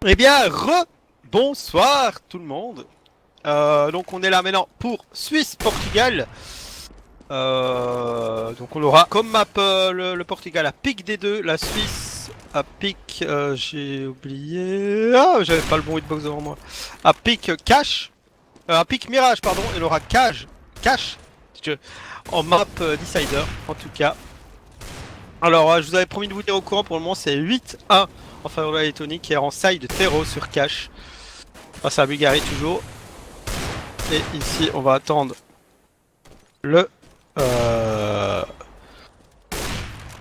Eh bien, bonsoir tout le monde. Donc on est là maintenant pour Suisse-Portugal. Donc on aura comme map le Portugal à pic des deux, la Suisse à pic, j'ai oublié. Ah, j'avais pas le bon hitbox devant moi. À pic cash, à pic mirage pardon, et on aura cash, en map decider en tout cas. Alors je vous avais promis de vous dire au courant, pour le moment c'est 8-1 en faveur de la Lettonie qui est en side terreau sur cash. Face à la Bulgarie toujours. Et ici on va attendre le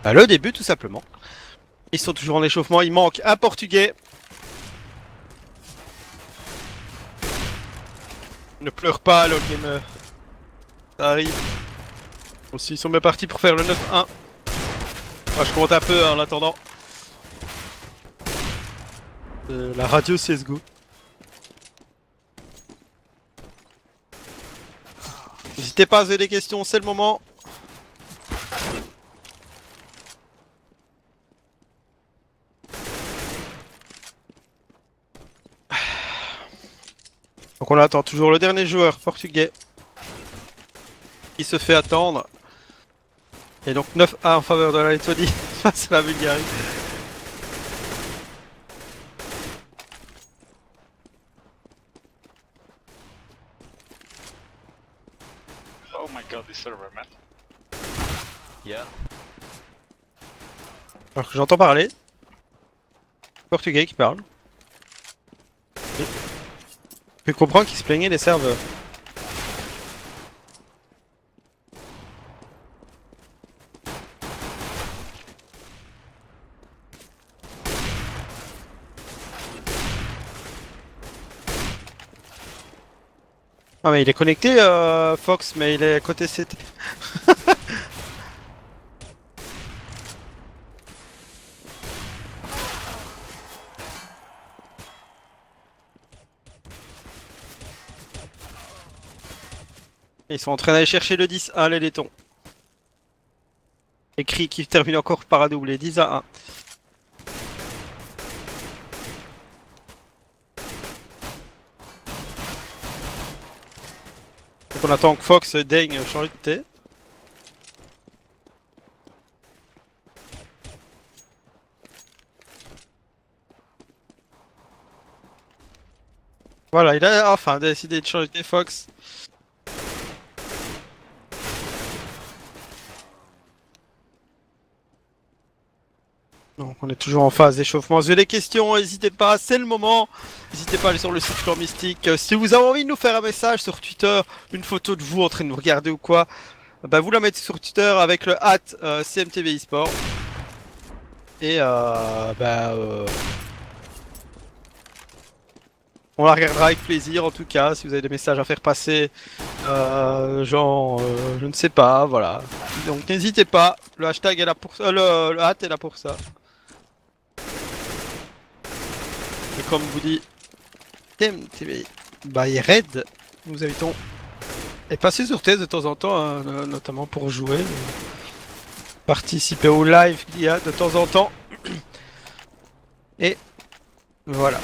le début tout simplement. Ils sont toujours en échauffement, il manque un Portugais. Ne pleure pas le gamer. Ça arrive. Aussi ils sont bien partis pour faire le 9-1. Moi je compte un peu en attendant. La radio CSGO. N'hésitez pas à poser des questions, c'est le moment. Donc on attend toujours le dernier joueur portugais qui se fait attendre. Et donc 9-1 en faveur de la Lettonie face à la Bulgarie. Oh my god, this server, man. Yeah. Alors que j'entends parler. Portugais qui parle. Je comprends qu'il se plaignait des serveurs. Ah mais il est connecté Fox, mais il est côté CT. Ils sont en train d'aller chercher le 10-1 les laitons. Écrit qui termine encore par un doublé, 10-1. Donc on attend que Fox daigne changer de T. Voilà, il a enfin décidé de changer de T, Fox. Donc on est toujours en phase d'échauffement. Si vous avez des questions, n'hésitez pas, c'est le moment. N'hésitez pas à aller sur le site Clan Mystique. Si vous avez envie de nous faire un message sur Twitter, une photo de vous en train de nous regarder ou quoi, bah vous la mettez sur Twitter avec le @CMTV eSport. Et on la regardera avec plaisir en tout cas, si vous avez des messages à faire passer, je ne sais pas, voilà. Donc n'hésitez pas, le hashtag est là pour ça, le est là pour ça. Et comme vous dit TMTV by Red, nous invitons et passer sur thèse de temps en temps, hein, notamment pour jouer, participer au live qu'il y a de temps en temps. Et voilà.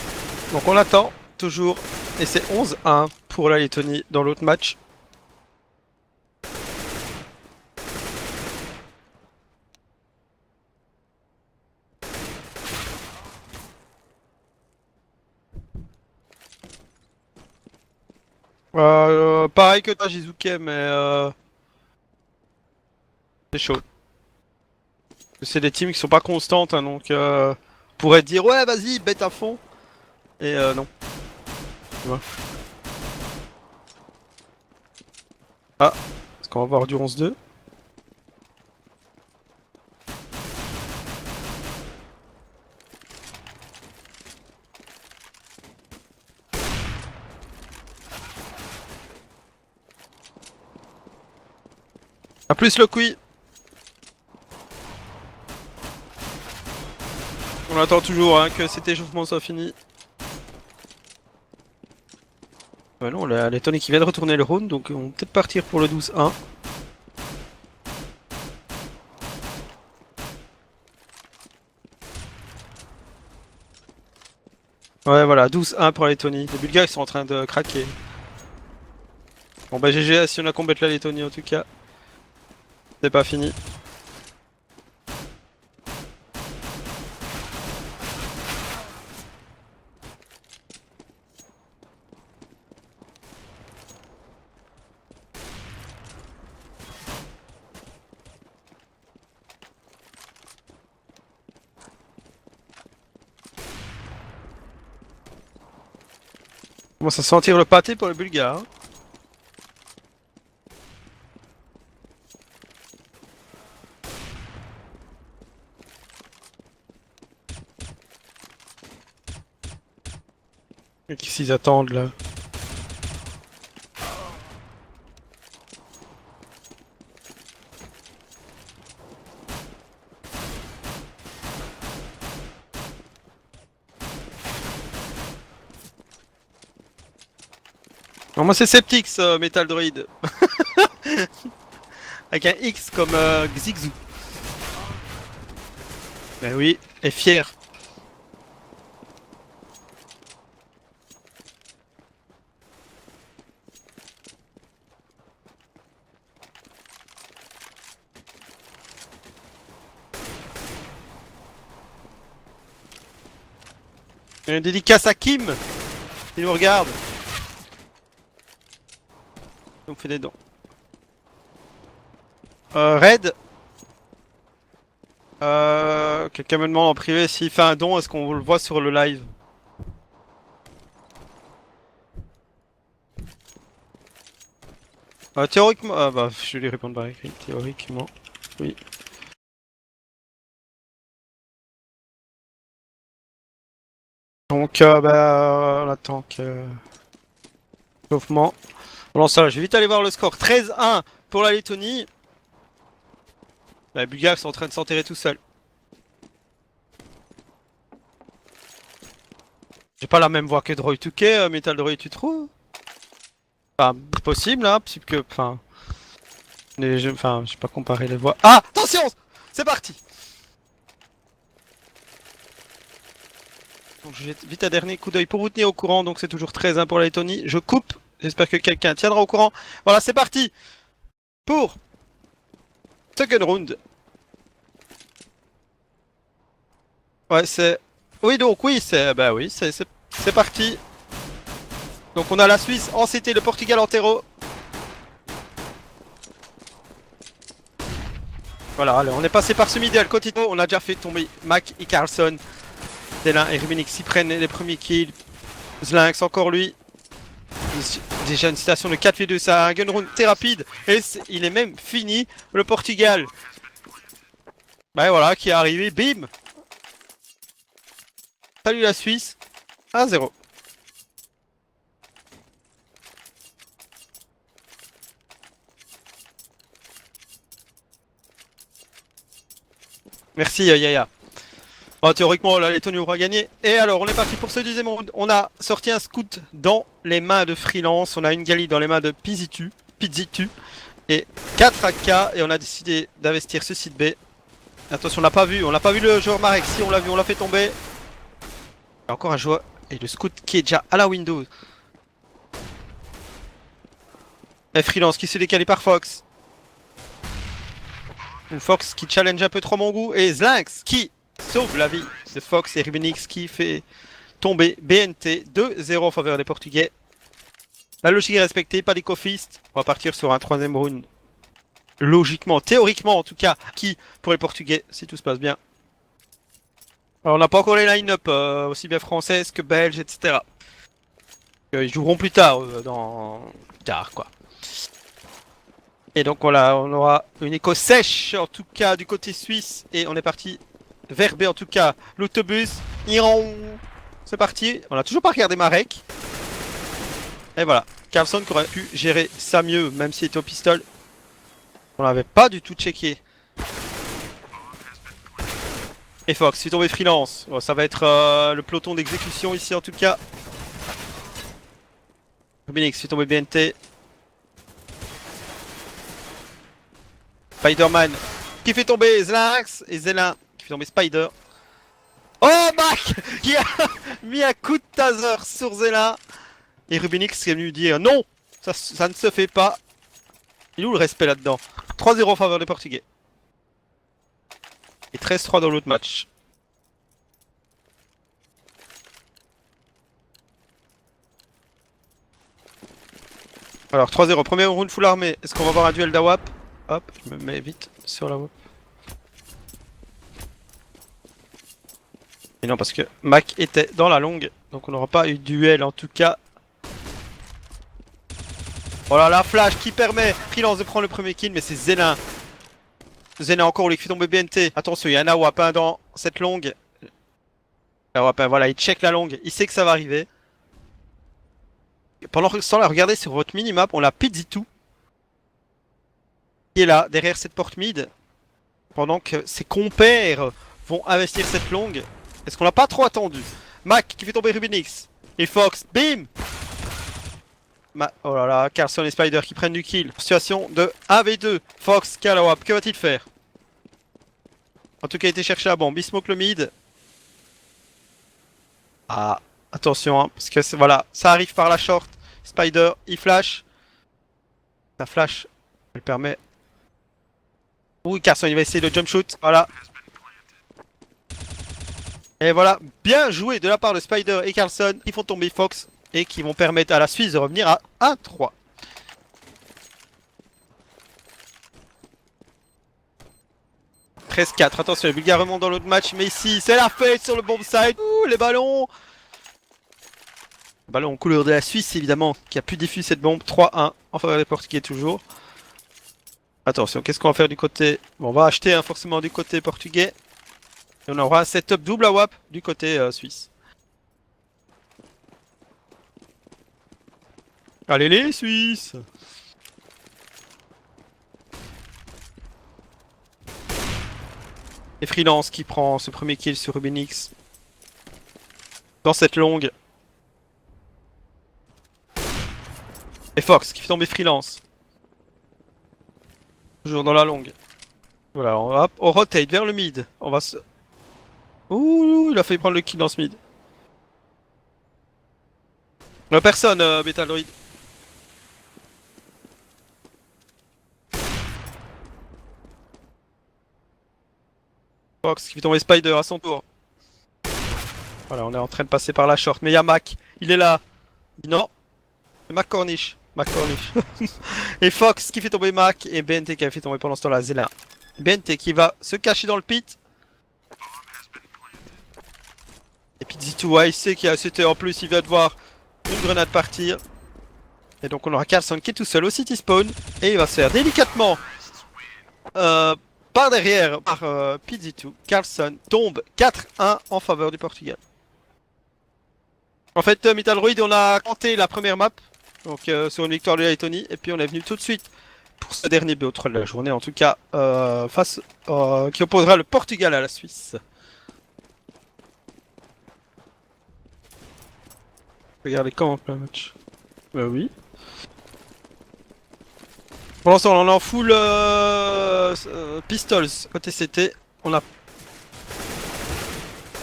Donc on attend toujours. Et c'est 11-1 pour la Lettonie dans l'autre match. Pareil que toi Jizuke, mais c'est chaud. C'est des teams qui sont pas constantes, hein, donc on pourrait dire ouais vas-y bête à fond. Et non. Tu vois. Ah, est-ce qu'on va avoir du 11-2? A plus le Kui. On attend toujours hein, que cet échauffement soit fini. Non, la Lettonie qui vient de retourner le round, donc on va peut-être partir pour le 12-1. Ouais, voilà, 12-1 pour la Lettonie. Les Bulgares ils sont en train de craquer. Bon bah GG si on a combattu la Lettonie en tout cas. C'est pas fini. On commence à sentir le pâté pour les Bulgares. Hein. Qu'est-ce qu'ils attendent là? Non, moi c'est Septix, Metal Droid. Avec un X comme Xigzoo. Ben oui, et fier. Une dédicace à Kim, il nous regarde. On fait des dons. Red. Quelqu'un me demande en privé s'il fait un don, est-ce qu'on le voit sur le live? Théoriquement, bah je vais lui répondre par écrit. Théoriquement, oui. Donc bah on attend que... Chauffement. Bon ça, je vais vite aller voir le score. 13-1 pour la Lettonie. Les Bulgares sont en train de s'enterrer tout seuls. J'ai pas la même voix que Droid 2K, Metal Droid, tu trouves? Enfin, possible, hein, parce que, enfin... Enfin, j'ai pas comparé les voix. Ah, attention! C'est parti! Donc je jette vite un dernier coup d'œil pour vous tenir au courant, donc c'est toujours 13-1 pour la Lettonie. Je coupe, j'espère que quelqu'un tiendra au courant. Voilà, c'est parti! Pour... Second round. Ouais, c'est... Oui, donc, oui, c'est... Bah oui, c'est parti. Donc on a la Suisse en CT, le Portugal en terreau. Voilà, allez, on est passé par ce midi à Cotito, on a déjà fait tomber Mac et Carlson. Delin et Rubinik s'y prennent les premiers kills. Zlynx, encore lui. Déjà une citation de 4v2, ça a un gun round très rapide. Et il est même fini, le Portugal. Bah voilà, qui est arrivé, bim. Salut la Suisse, 1-0. Merci Yaya. Bon, théoriquement, la Lettonie aura gagné. Et alors, on est parti pour ce deuxième round. On a sorti un scout dans les mains de Freelance. On a une Gali dans les mains de Pizitu. Et 4 AK. Et on a décidé d'investir ce site B. Attention, on l'a pas vu le joueur Marek. Si on l'a vu, on l'a fait tomber. Encore un joueur. Et le scout qui est déjà à la Windows. Et Freelance qui se décalé par Fox. Une Fox qui challenge un peu trop mon goût. Et Zlynx qui sauve la vie de Fox et Rubinix qui fait tomber BNT 2-0 en faveur des Portugais. La logique est respectée, pas d'éco-fist. On va partir sur un troisième round. Logiquement, théoriquement en tout cas, qui pour les Portugais, si tout se passe bien. Alors on n'a pas encore les line-up, aussi bien françaises que belges, etc. Ils joueront plus tard, plus tard quoi. Et donc voilà, on aura une écho sèche en tout cas du côté suisse. Et on est parti vers B en tout cas. L'autobus, Iran. C'est parti, on a toujours pas regardé Marek. Et voilà, Carlson qui aurait pu gérer ça mieux, même s'il était au pistol. On l'avait pas du tout checké. Et Fox, fait tomber Freelance. Bon, ça va être le peloton d'exécution ici en tout cas. Rubinix fait tomber BNT. Spider-Man qui fait tomber Zlynx et Zelin qui fait tomber Spider. Oh Mac qui a mis un coup de taser sur Zela. Et Rubinix qui est venu dire non, ça ne se fait pas. Il est où le respect là-dedans? 3-0 en faveur des Portugais. Et 13-3 dans l'autre match. Alors 3-0, premier round full armé. Est-ce qu'on va avoir un duel d'AWAP? Hop, je me mets vite sur la WAP. Et non, parce que Mac était dans la longue, donc on n'aura pas eu de duel en tout cas. Oh là là, flash qui permet Freelance de prendre le premier kill, mais c'est Zélin. Zélin encore, lui qui fait tomber BNT. Attention, il y a un AWAP dans cette longue. AWAP, voilà, il check la longue, il sait que ça va arriver. Pendant ce temps-là, regardez sur votre minimap, on a Pizzitou qui est là, derrière cette porte mid. Pendant que ses compères vont investir cette longue. Est-ce qu'on l'a pas trop attendu? Mac qui fait tomber Rubinix. Et Fox, bim! Oh là là, Carlson et Spider qui prennent du kill. Situation de 1v2. Fox, Kalawap, que va-t-il faire? En tout cas, il a été cherché à bombe. Il smoke le mid. Ah, attention, hein, parce que voilà, ça arrive par la short. Spider, il flash. La flash, elle permet. Oui, Carlson, il va essayer de jump shoot. Voilà. Et voilà, bien joué de la part de Spider et Carlson. Ils font tomber Fox et qui vont permettre à la Suisse de revenir à 1-3. « 13-4, attention, les Bulgares remontent dans l'autre match, mais ici, c'est la fête sur le bomb side. Ouh, les ballons. Ballon en couleur de la Suisse, évidemment, qui a pu diffuser cette bombe. 3-1, en faveur des Portugais toujours. Attention, qu'est-ce qu'on va faire du côté... Bon, on va acheter hein, forcément du côté portugais. Et on aura un setup double AWAP du côté suisse. Allez les Suisses! Et Freelance qui prend ce premier kill sur Rubinix. Dans cette longue. Et Fox qui fait tomber Freelance. Toujours dans la longue. Voilà, on rotate vers le mid. On va se... Ouh, il a failli prendre le kill dans ce mid. Personne, Beta Droid. Fox qui fait tomber Spider à son tour. Voilà, on est en train de passer par la short. Mais il y a Mac, il est là. Non, c'est Mac Cornish. Mac Cornish. Et Fox qui fait tomber Mac. Et BNT qui a fait tomber pendant ce temps-là Zélin. BNT qui va se cacher dans le pit. Et puis Pizzitou, il sait qu'il y a CT en plus, il va devoir une grenade partir. Et donc on aura Carlson qui est tout seul au city spawn. Et il va se faire délicatement par derrière par Pizzitou. Carlson tombe 4-1 en faveur du Portugal. En fait, Metalroid, on a tenté la première map. Donc sur une victoire de Lettonie. Et puis on est venu tout de suite pour ce dernier BO3 de la journée. En tout cas, qui opposera le Portugal à la Suisse. Regardez comment le match. Bah oui. Pour l'instant, on est en full pistols côté CT. On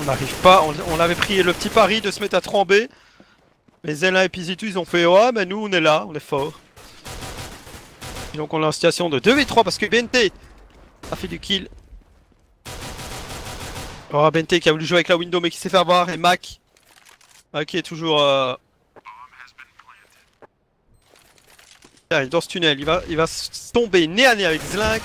n'arrive pas. On avait pris le petit pari de se mettre à 3B. Mais Zela et Pizzitou, ils ont fait ouais, mais nous on est là, on est fort. Et donc on est en situation de 2v3 parce que BNT a fait du kill. Oh, BNT qui a voulu jouer avec la window mais qui s'est fait avoir. Et Mac. Qui est toujours il arrive dans ce tunnel, il va tomber nez à nez avec Zlynx.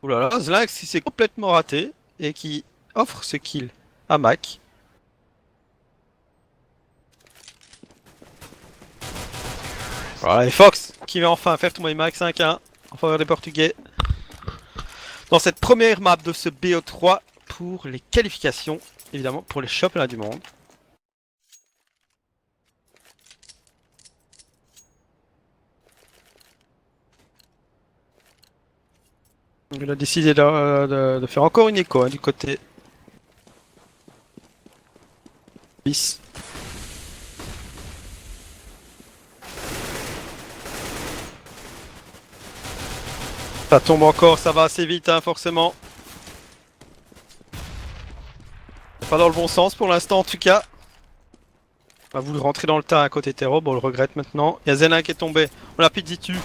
Oulala, Zlynx qui s'est complètement raté et qui offre ce kill à Mac. Voilà, et Fox qui va enfin faire tomber Mac 5-1 en faveur des Portugais. Dans cette première map de ce BO3 pour les qualifications, évidemment pour les championnats du monde. Il a décidé de faire encore une écho hein, du côté bis. Ça tombe encore, ça va assez vite hein, forcément. Pas dans le bon sens pour l'instant en tout cas. On a voulu rentrer dans le tas à côté Terro, bon on le regrette maintenant. Il y a Zenin qui est tombé, on a Pidzitu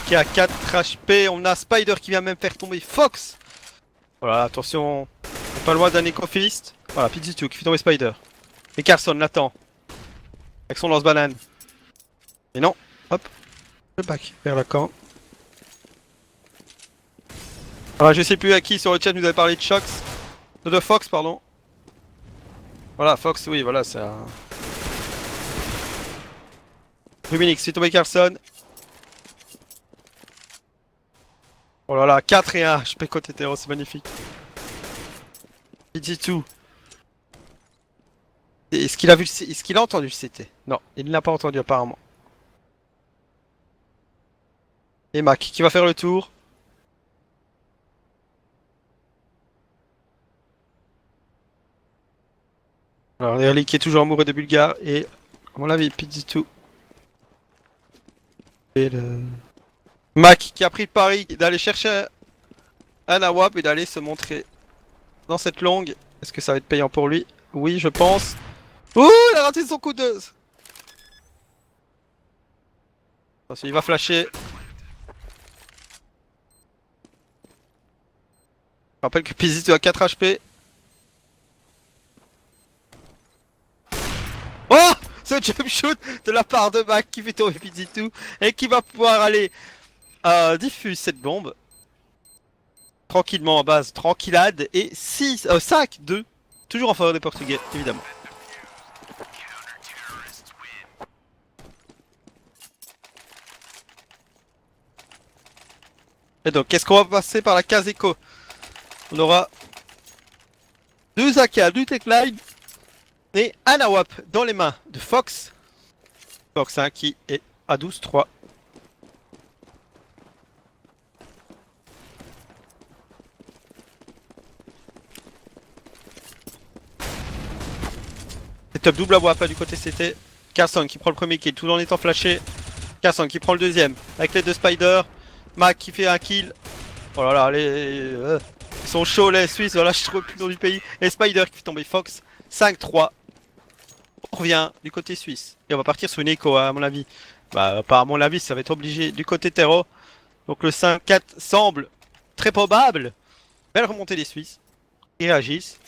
qui a 4 HP, on a Spider qui vient même faire tomber Fox. Voilà, attention, on est pas loin d'un Ecofist. Voilà, Pidzitu qui fait tomber Spider. Et Carson l'attend. Avec son lance-banane. Et non, hop, le back vers la camp. Voilà, je sais plus à qui sur le chat nous avait parlé de Shox. De Fox, pardon. Voilà, Fox, oui, voilà, c'est un... Ruminix, fait tomber Carlson. Oh là là, 4 et 1 HP côté terreau, c'est magnifique. Pidzitu. Est-ce qu'il a vu le... Est-ce qu'il a entendu le CT? Non, il ne l'a pas entendu apparemment. Et Mac qui va faire le tour. Alors Erlich qui est toujours amoureux de Bulgare et à mon avis Pidzitu. Et le... Mac qui a pris le pari d'aller chercher un AWAP et d'aller se montrer dans cette longue. Est-ce que ça va être payant pour lui? Oui, je pense. Ouh, il a raté son coup de... Attention, il va flasher. Je rappelle que Pidzitu a 4 HP. Oh! Ce jump shoot de la part de Mac qui fait tomber Pidzitu et qui va pouvoir aller diffuser cette bombe. Tranquillement en base, tranquillade et 5-2. Toujours en faveur des Portugais, évidemment. Et donc, qu'est-ce qu'on va passer par la case écho? On aura 2 AK, 2 techline et un AWAP dans les mains de Fox. Fox hein, qui est à 12-3. C'est top double AWAP du côté CT. Carson qui prend le premier kill tout en étant flashé. Carson qui prend le deuxième avec l'aide de Spider. Mac qui fait un kill. Oh là là, ils sont chauds les Suisses, voilà, je trouve plus le nom du pays. Et Spider qui fait tomber Fox. 5-3. On revient du côté suisse. Et on va partir sur une écho à mon avis. Bah pas à mon avis, ça va être obligé du côté terreau. Donc le 5-4 semble très probable. Belle remontée des Suisses. Ils réagissent.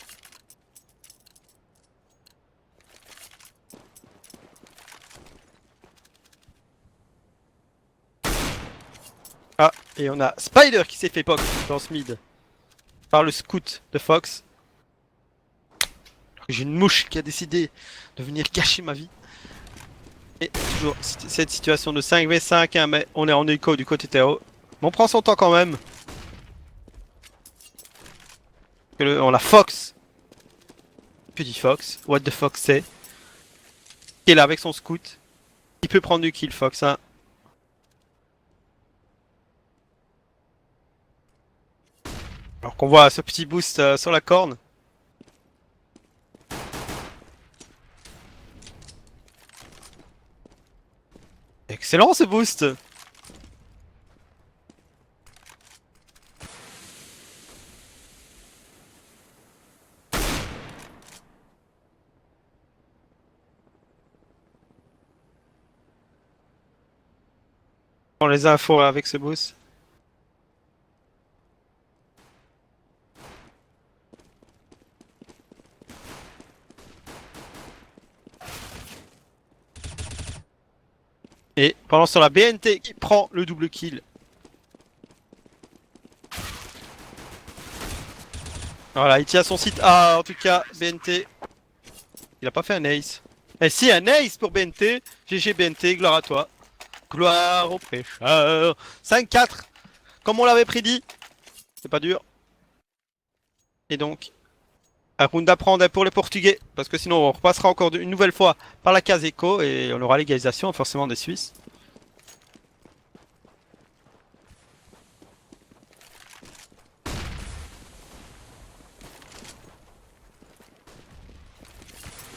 Ah, et on a Spider qui s'est fait poke dans ce mid. Par le scout de Fox. J'ai une mouche qui a décidé de venir gâcher ma vie. Et toujours cette situation de 5v5, hein, mais on est en écho du côté terreau. Mais on prend son temps quand même. On a Fox. Petit Fox. What the Fox c'est. Qui est là avec son scout. Il peut prendre du kill Fox. Hein. Alors qu'on voit ce petit boost sur la corne. Excellent ce boost. On les infos avec ce boost. Et pendant ce temps la BNT qui prend le double kill. Voilà, il tient son site A en tout cas, BNT. Il a pas fait un ace. Eh si, un ace pour BNT. GG BNT, gloire à toi. Gloire au prêcheur. 5-4, comme on l'avait prédit. C'est pas dur. Et donc, un round à prendre pour les Portugais. Parce que sinon on repassera encore une nouvelle fois par la case écho et on aura l'égalisation forcément des Suisses.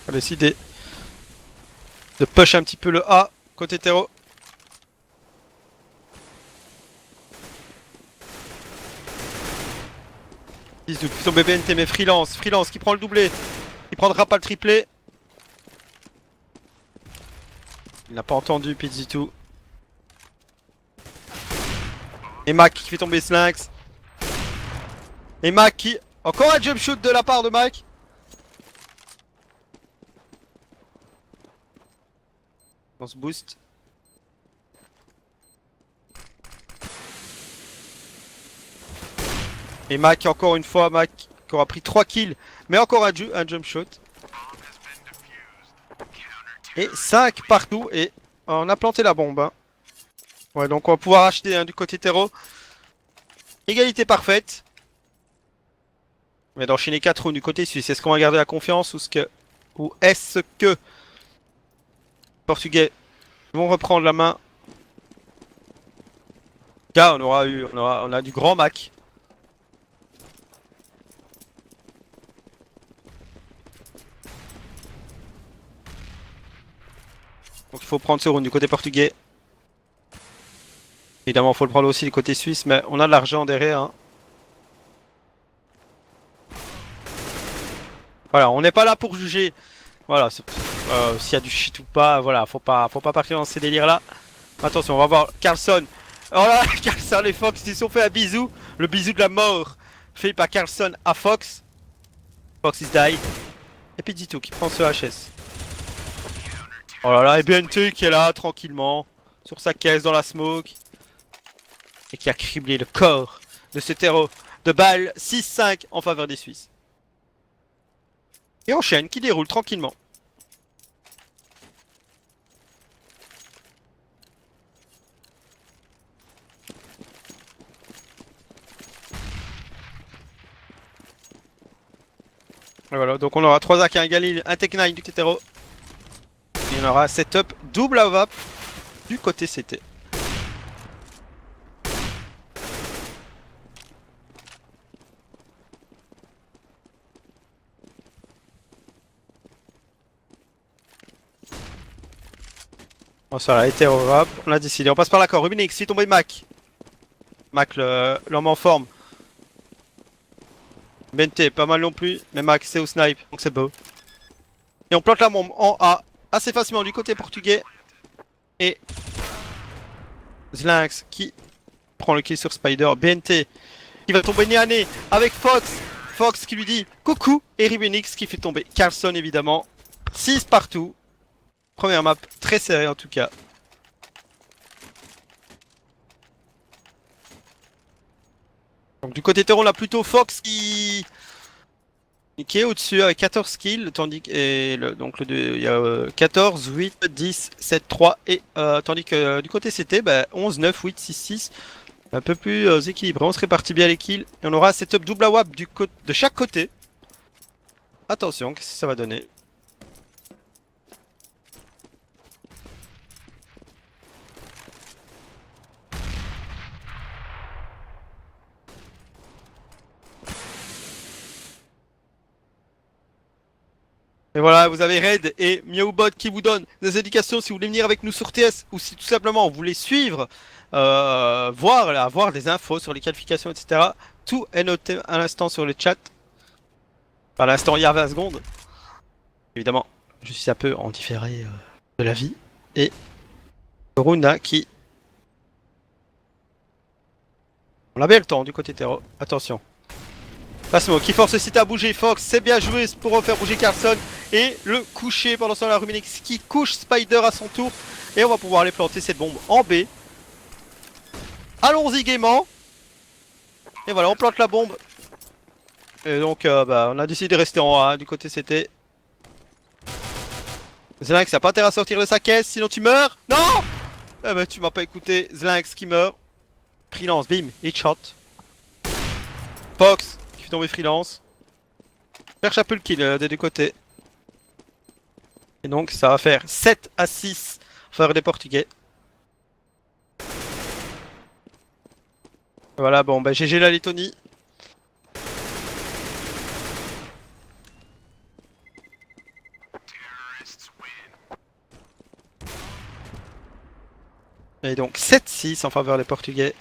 On a décidé de push un petit peu le A côté terreau. Bisous, plutôt BBNT mais freelance qui prend le doublé. Il prendra pas le triplé. Il n'a pas entendu Pizzitou. Et Mac qui fait tomber Slinx. Et Mac qui... Encore un jump shoot de la part de Mac. On se boost. Et Mac encore une fois, Mac qui aura pris 3 kills. Mais encore un jump shot. Et 5 partout. Et on a planté la bombe. Hein. Ouais, donc on va pouvoir acheter du côté terreau. Égalité parfaite. Mais d'enchaîner 4 rounds du côté suisse. Est-ce qu'on va garder la confiance ou est-ce que les Portugais vont reprendre la main? Là, on a du grand Mac. Donc il faut prendre ce round du côté portugais. Évidemment, il faut le prendre aussi du côté suisse, mais on a de l'argent derrière. Hein. Voilà, on n'est pas là pour juger. Voilà, s'il y a du shit ou pas, voilà, faut pas partir dans ces délires là. Attention, on va voir Carlson. Oh là, Carlson et Fox, ils se sont fait un bisou. Le bisou de la mort fait par Carlson à Fox. Fox is die. Et puis Dito qui prend ce HS. Oh là là, et BNT qui est là tranquillement sur sa caisse dans la smoke. Et qui a criblé le corps de ce terreau de balle 6-5 en faveur des Suisses. Et enchaîne qui déroule tranquillement. Et voilà, donc on aura 3 AK, un Galil, un Tech9 du Tetero. Et on aura un setup double AVAP du côté CT. On sera à Hétéro Rap, on a décidé. On passe par l'accord. Rubinix, fait tomber Mac. Mac, l'homme en forme. BNT, pas mal non plus. Mais Mac, c'est au snipe, donc c'est beau. Et on plante la bombe en A, assez facilement du côté portugais. Et Zlinx qui prend le kill sur Spider. BNT qui va tomber nez à nez avec Fox. Fox qui lui dit coucou. Et Rubinix qui fait tomber Carlson évidemment. 6 partout. Première map très serrée en tout cas. Donc du côté terreau on a plutôt Fox qui est au-dessus avec 14 kills, tandis que donc il y a 14, 8, 10, 7, 3 et tandis que du côté CT 11, 9, 8, 6, 6. Un peu plus équilibré, on se répartit bien les kills et on aura un setup double AWAP de chaque côté. Attention, qu'est-ce que ça va donner? Et voilà, vous avez Red et Miaoubot qui vous donnent des indications si vous voulez venir avec nous sur TS ou si tout simplement vous voulez suivre, avoir des infos sur les qualifications, etc. Tout est noté à l'instant sur le chat. À l'instant, il y a 20 secondes. Évidemment, je suis un peu en différé de la vie. Et Runa qui... On a bien le temps du côté terreau. Attention. Passemo qui force le site à bouger. Fox, c'est bien joué pour faire bouger Carlson. Et le coucher pendant ce temps la Rubinix qui couche Spider à son tour. Et on va pouvoir aller planter cette bombe en B. Allons-y gaiement. Et voilà, on plante la bombe. Et donc, on a décidé de rester en A du côté CT. Zlinx n'a pas intérêt à sortir de sa caisse, sinon tu meurs. Non. Eh ben, tu m'as pas écouté. Zlinx qui meurt. Freelance, bim, headshot. Fox qui fait tomber Freelance. Cherche un peu le kill des deux côtés. Et donc ça va faire 7 à 6 en faveur des Portugais. Voilà, bon, GG la Lettonie. Et donc 7-6 en faveur des Portugais.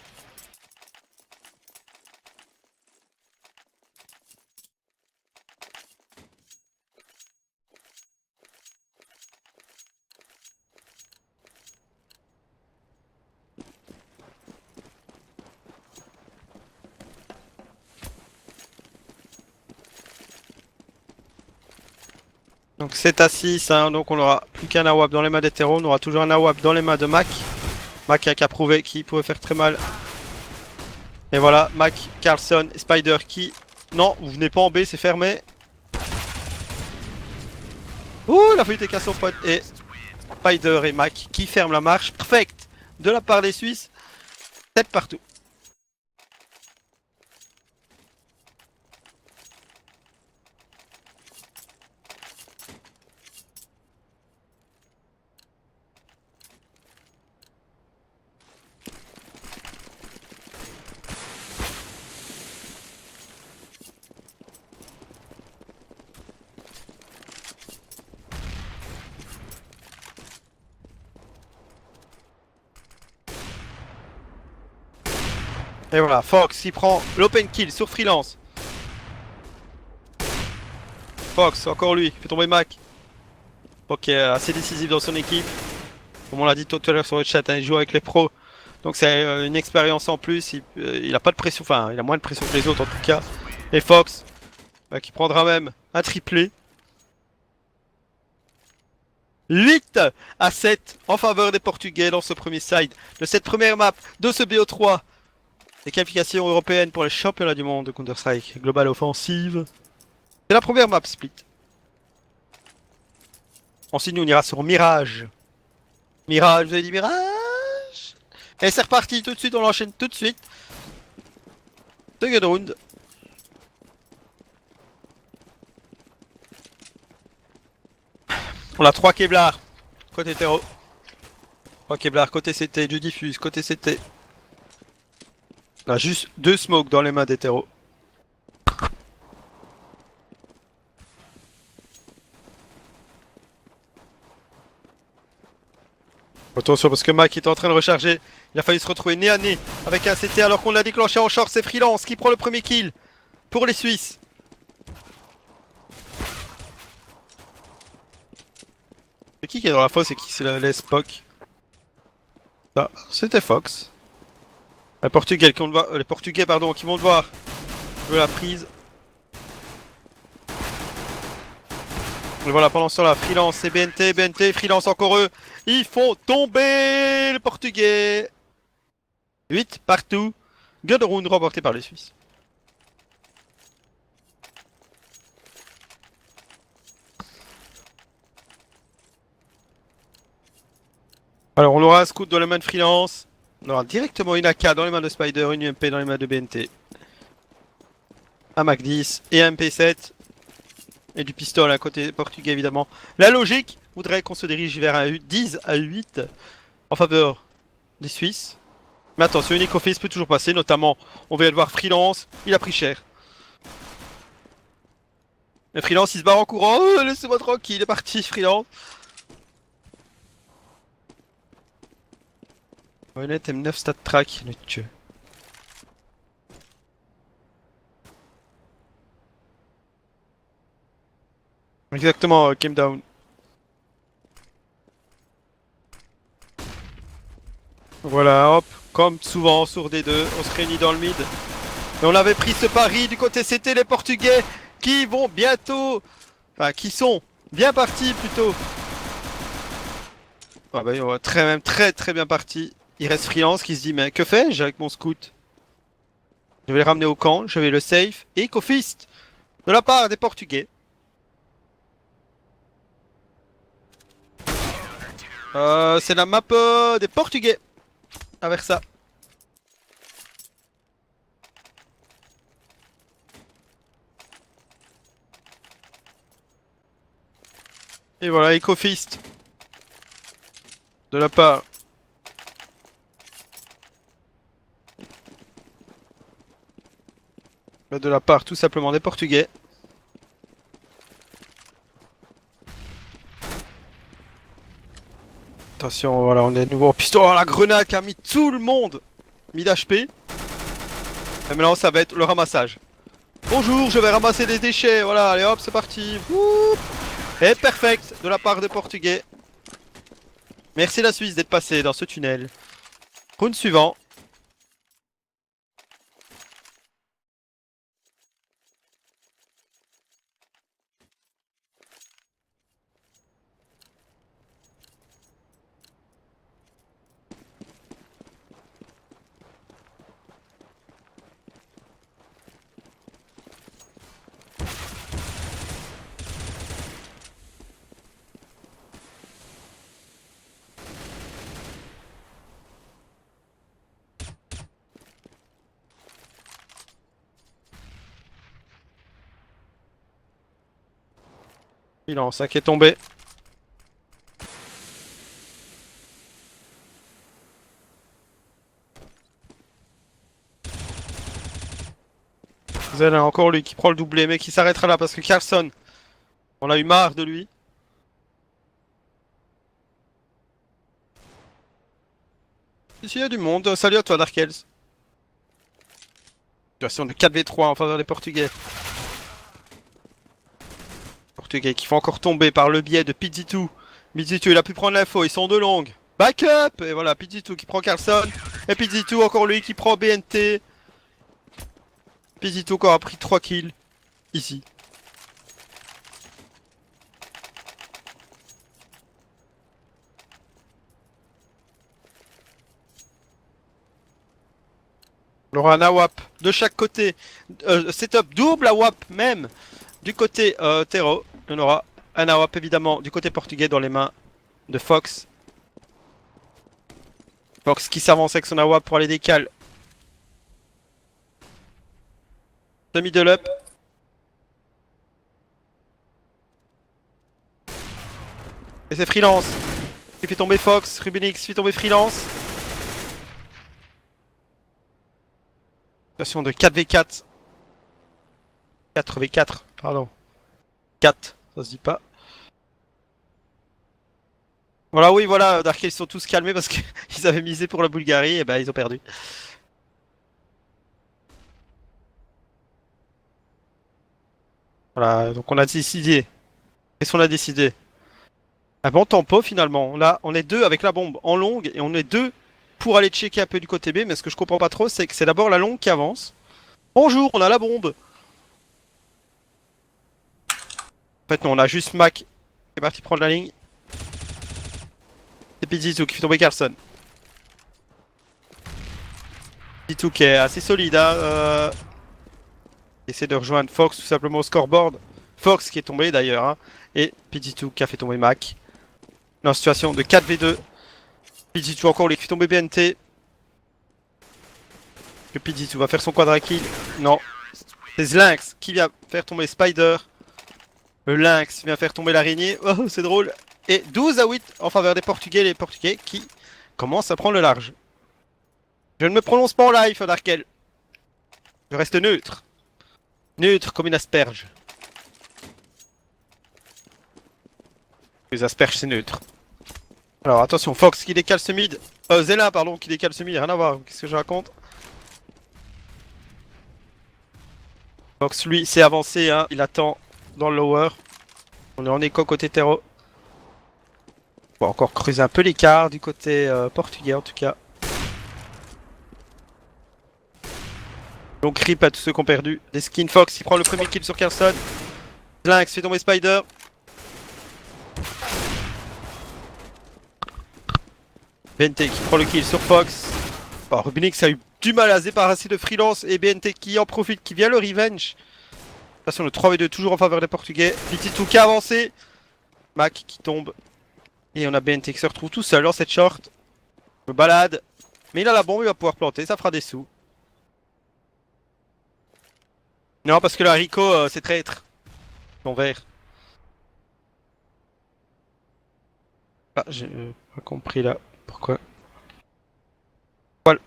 Donc 7 à 6, hein, donc on n'aura plus qu'un AWAP dans les mains d'Hétéro, on aura toujours un AWAP dans les mains de Mac. Mac qui a prouvé qu'il pouvait faire très mal. Et voilà, Mac, Carlson, Spider qui... Non, vous venez pas en B, c'est fermé. Ouh, il a failli TK son pote. Et Spider et Mac qui ferment la marche. Perfect de la part des Suisses. Tête partout. Et voilà, Fox qui prend l'open kill sur Freelance. Fox, encore lui, fait tomber Mac. Ok, assez décisif dans son équipe. Comme on l'a dit tout à l'heure sur le chat, hein, il joue avec les pros. Donc c'est une expérience en plus. Il a pas de pression, enfin il a moins de pression que les autres en tout cas. Et Fox, qui prendra même un triplé. 8 à 7 en faveur des Portugais dans ce premier side de cette première map de ce BO3. Les qualifications européennes pour les championnats du monde de Counter-Strike Global Offensive. C'est la première map split. Ensuite, nous, on ira sur Mirage. Mirage, vous avez dit Mirage? Et c'est reparti tout de suite, on l'enchaîne tout de suite. Second round. On a 3 Kevlar. Côté terreau. 3 Kevlar, côté CT, je diffuse, côté CT. On a juste 2 smokes dans les mains des terreaux. Attention parce que Mac est en train de recharger. Il a failli se retrouver nez à nez avec un CT alors qu'on l'a déclenché en short. C'est Freelance qui prend le premier kill pour les Suisses. C'est qui est dans la fosse et qui se la laisse Spock? Ah, c'était Fox. Les Portugais qui vont le voir. Je veux la prise. Et voilà, pendant ce temps-là, Freelance et BNT, Freelance encore eux. Ils font tomber les Portugais. 8 partout. Gun round remporté par les Suisses. Alors on aura un scout dans les mains de Freelance. On aura directement une AK dans les mains de Spider, une UMP dans les mains de BNT. Un Mac 10 et un MP7. Et du pistolet à côté portugais évidemment. La logique voudrait qu'on se dirige vers un 10 à 8 en faveur des Suisses. Mais attention, une Ecofist peut toujours passer, notamment on vient de voir Freelance, il a pris cher. Mais Freelance il se barre en courant, oh, laissez-moi tranquille, il est parti Freelance. Honnête M9 stat track, le dieu. Exactement, came down. Voilà, hop, comme souvent sur D2, on se réunit dans le mid. Et on avait pris ce pari du côté, c'était les Portugais qui vont bientôt... Enfin, qui sont bien partis plutôt. Ah bah, on va même très bien parti. Il reste Freelance qui se dit, mais que fais-je avec mon scout? Je vais le ramener au camp, je vais le safe. Et Ecofist de la part des Portugais. C'est la map des Portugais. Avec ça. Et voilà, Ecofist. De la part. De la part tout simplement des Portugais. Attention, voilà, on est de nouveau en piston. Oh, la grenade qui a mis tout le monde. Mis d'HP. Et maintenant, ça va être le ramassage. Bonjour, je vais ramasser des déchets. Voilà, allez hop, c'est parti. Wouh. Et perfect de la part des Portugais. Merci la Suisse d'être passé dans ce tunnel. Round suivant. Silence, qui est tombé. Zell, encore lui qui prend le doublé, mais qui s'arrêtera là parce que Carlson, on a eu marre de lui. Ici il y a du monde, salut à toi Darkels. Situation de 4v3 en faveur des Portugais. Portugais qui font encore tomber par le biais de Pizzitou. Pizzitou il a pu prendre l'info, ils sont de longue. Backup. Et voilà, Pizzitou qui prend Carlson. Et Pizzitou encore lui qui prend BNT. Pizzitou encore a pris 3 kills. Ici. On aura un AWAP de chaque côté. Setup double AWAP même. Du côté Terro. On aura un AWAP évidemment du côté portugais dans les mains de Fox. Fox qui s'avance avec son AWAP pour aller décaler. De middle up. Et c'est Freelance. Il fait tomber Fox. Rubinix fait tomber Freelance. Situation de 4v4. 4v4, pardon. 4, ça se dit pas. Voilà, oui, voilà, Darkel, ils sont tous calmés parce qu'ils avaient misé pour la Bulgarie et ben ils ont perdu. Voilà, donc on a décidé. Qu'est-ce qu'on a décidé? Un bon tempo finalement. Là, on est deux avec la bombe en longue et on est deux pour aller checker un peu du côté B. Mais ce que je comprends pas trop, c'est que c'est d'abord la longue qui avance. Bonjour, on a la bombe. En fait, non, on a juste Mac qui est parti prendre la ligne. C'est Pizzitou qui fait tomber Carlson. Pizzitou qui est assez solide, hein. Il essaie de rejoindre Fox tout simplement au scoreboard. Fox qui est tombé d'ailleurs, hein. Et Pizzitou qui a fait tomber Mac. Dans situation de 4v2. Pizzitou encore lui qui fait tomber BNT. Que Pizzitou va faire son quadra kill. Non. C'est Zlynx qui vient faire tomber Spider. Le Lynx vient faire tomber l'araignée. Oh, c'est drôle. Et 12-8 en faveur des Portugais. Les Portugais qui commencent à prendre le large. Je ne me prononce pas en live, Darkel. Je reste neutre. Neutre comme une asperge. Les asperges, c'est neutre. Alors attention, Fox qui décale ce mid. Zella, pardon, qui décale ce mid. Rien à voir. Qu'est-ce que je raconte? Fox, lui, s'est avancé. Hein. Il attend dans le lower. On est en écho côté terreau. On va encore creuser un peu l'écart du côté portugais en tout cas. Donc rip à tous ceux qui ont perdu. Les skins Fox qui prend le premier kill sur Carlson. Lynx fait tomber Spider. BNT qui prend le kill sur Fox. Oh, Rubinix a eu du mal à se débarrasser de Freelance et BNT qui en profite, qui vient le revenge. Attention, le 3v2 toujours en faveur des Portugais. Pizzitou qui a avancé. Mac qui tombe. Et on a BNT qui se retrouve tout seul dans cette short. Me balade. Mais il a la bombe, il va pouvoir planter, ça fera des sous. Non, parce que le haricot, c'est traître. Ton vert. Ah, j'ai pas compris là. Pourquoi? Voilà.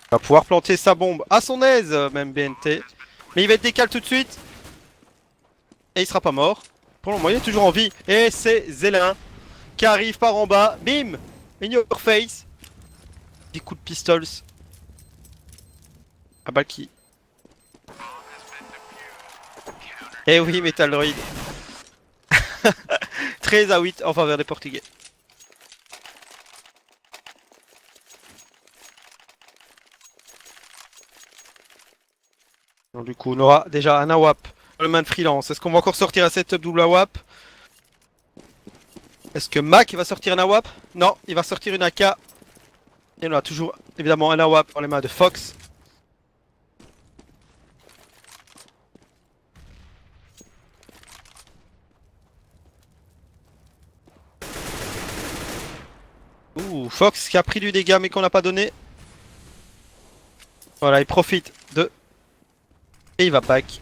Il va pouvoir planter sa bombe à son aise, même BNT. Mais il va être décalé tout de suite. Et il sera pas mort. Pour le moment, il est toujours en vie. Et c'est Zélin qui arrive par en bas. Bim! In your face. Des coups de pistols. Ah bah qui? Eh oui, Metaldroid. 13-8 en faveur des Portugais. Donc, du coup, on aura déjà un AWAP. Le man freelance. Est-ce qu'on va encore sortir un setup double AWAP? Est-ce que Mac va sortir un AWAP? Non, il va sortir une AK. Et on a toujours évidemment un AWAP dans les mains de Fox. Ouh, Fox qui a pris du dégât mais qu'on n'a pas donné. Voilà, il profite de... Et il va back.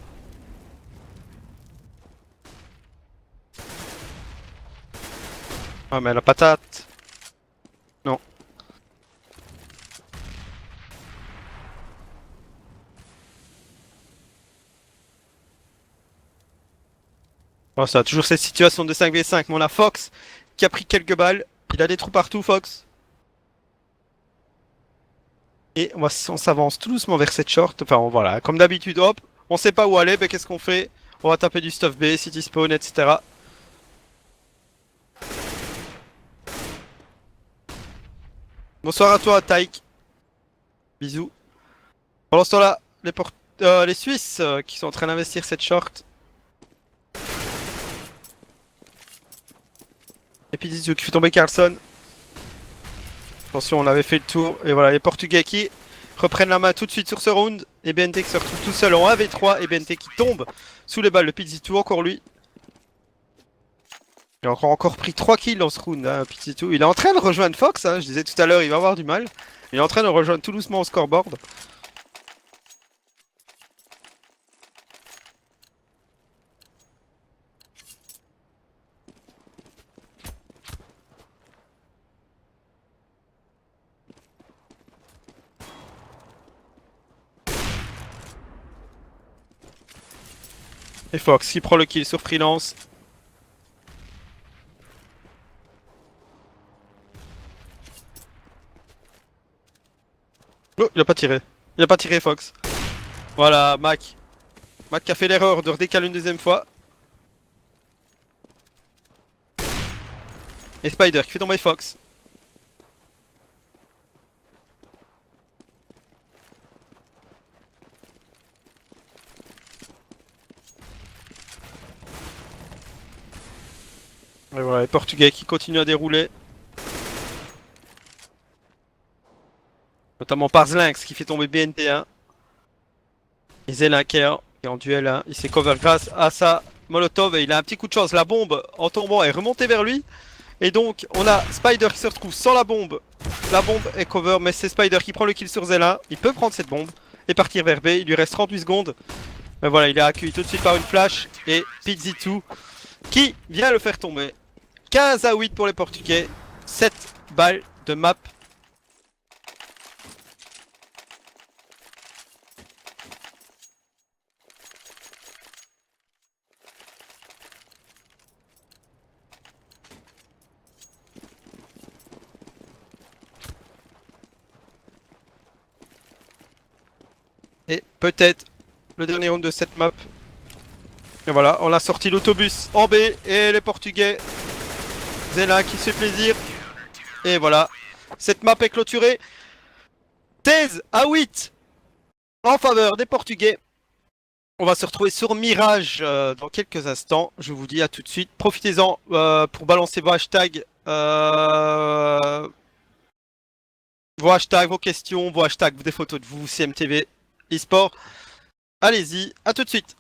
Ah mais la patate. Non. Oh, ça a toujours cette situation de 5v5. Mais on a Fox qui a pris quelques balles. Il a des trous partout, Fox. Et on s'avance tout doucement vers cette short. Enfin, voilà, comme d'habitude, hop. On sait pas où aller, mais qu'est-ce qu'on fait? On va taper du stuff B, city spawn, etc. Bonsoir à toi, Taïk. Bisous. Pendant ce temps-là, les Suisses qui sont en train d'investir cette short. Et puis Zizou qui fait tomber Carlson. Attention, on avait fait le tour. Et voilà, les Portugais qui reprennent la main tout de suite sur ce round. Et BNT qui se retrouve tout seul en 1v3. Et BNT qui tombe sous les balles de Pizzitou, encore lui. Il a encore pris 3 kills dans ce round, hein, Pizzitou. Il est en train de rejoindre Fox, hein, je disais tout à l'heure, il va avoir du mal. Il est en train de rejoindre tout doucement au scoreboard. Et Fox qui prend le kill sur Freelance. Oh, il a pas tiré. Il a pas tiré Fox. Voilà, Mac. Mac qui a fait l'erreur de redécaler une deuxième fois. Et Spider qui fait tomber Fox. Et voilà, les Portugais qui continuent à dérouler. Notamment par Zlynx qui fait tomber BNT1. Et Zelinker qui est en duel 1. Il s'est cover grâce à sa Molotov et il a un petit coup de chance. La bombe en tombant est remontée vers lui. Et donc on a Spider qui se retrouve sans la bombe. La bombe est cover mais c'est Spider qui prend le kill sur Zela. Il peut prendre cette bombe et partir vers B. Il lui reste 38 secondes. Mais voilà, il est accueilli tout de suite par une flash. Et Pizzitou qui vient le faire tomber. 15-8 pour les Portugais. 7 balles de map. Et peut-être le dernier round de cette map. Et voilà, on a sorti l'autobus en B et les Portugais. Zela qui se fait plaisir. Et voilà, cette map est clôturée. 16-8 en faveur des Portugais. On va se retrouver sur Mirage dans quelques instants. Je vous dis à tout de suite. Profitez-en pour balancer vos hashtags, vos questions, vos hashtags, des photos de vous, CMTV, eSport. Allez-y, à tout de suite.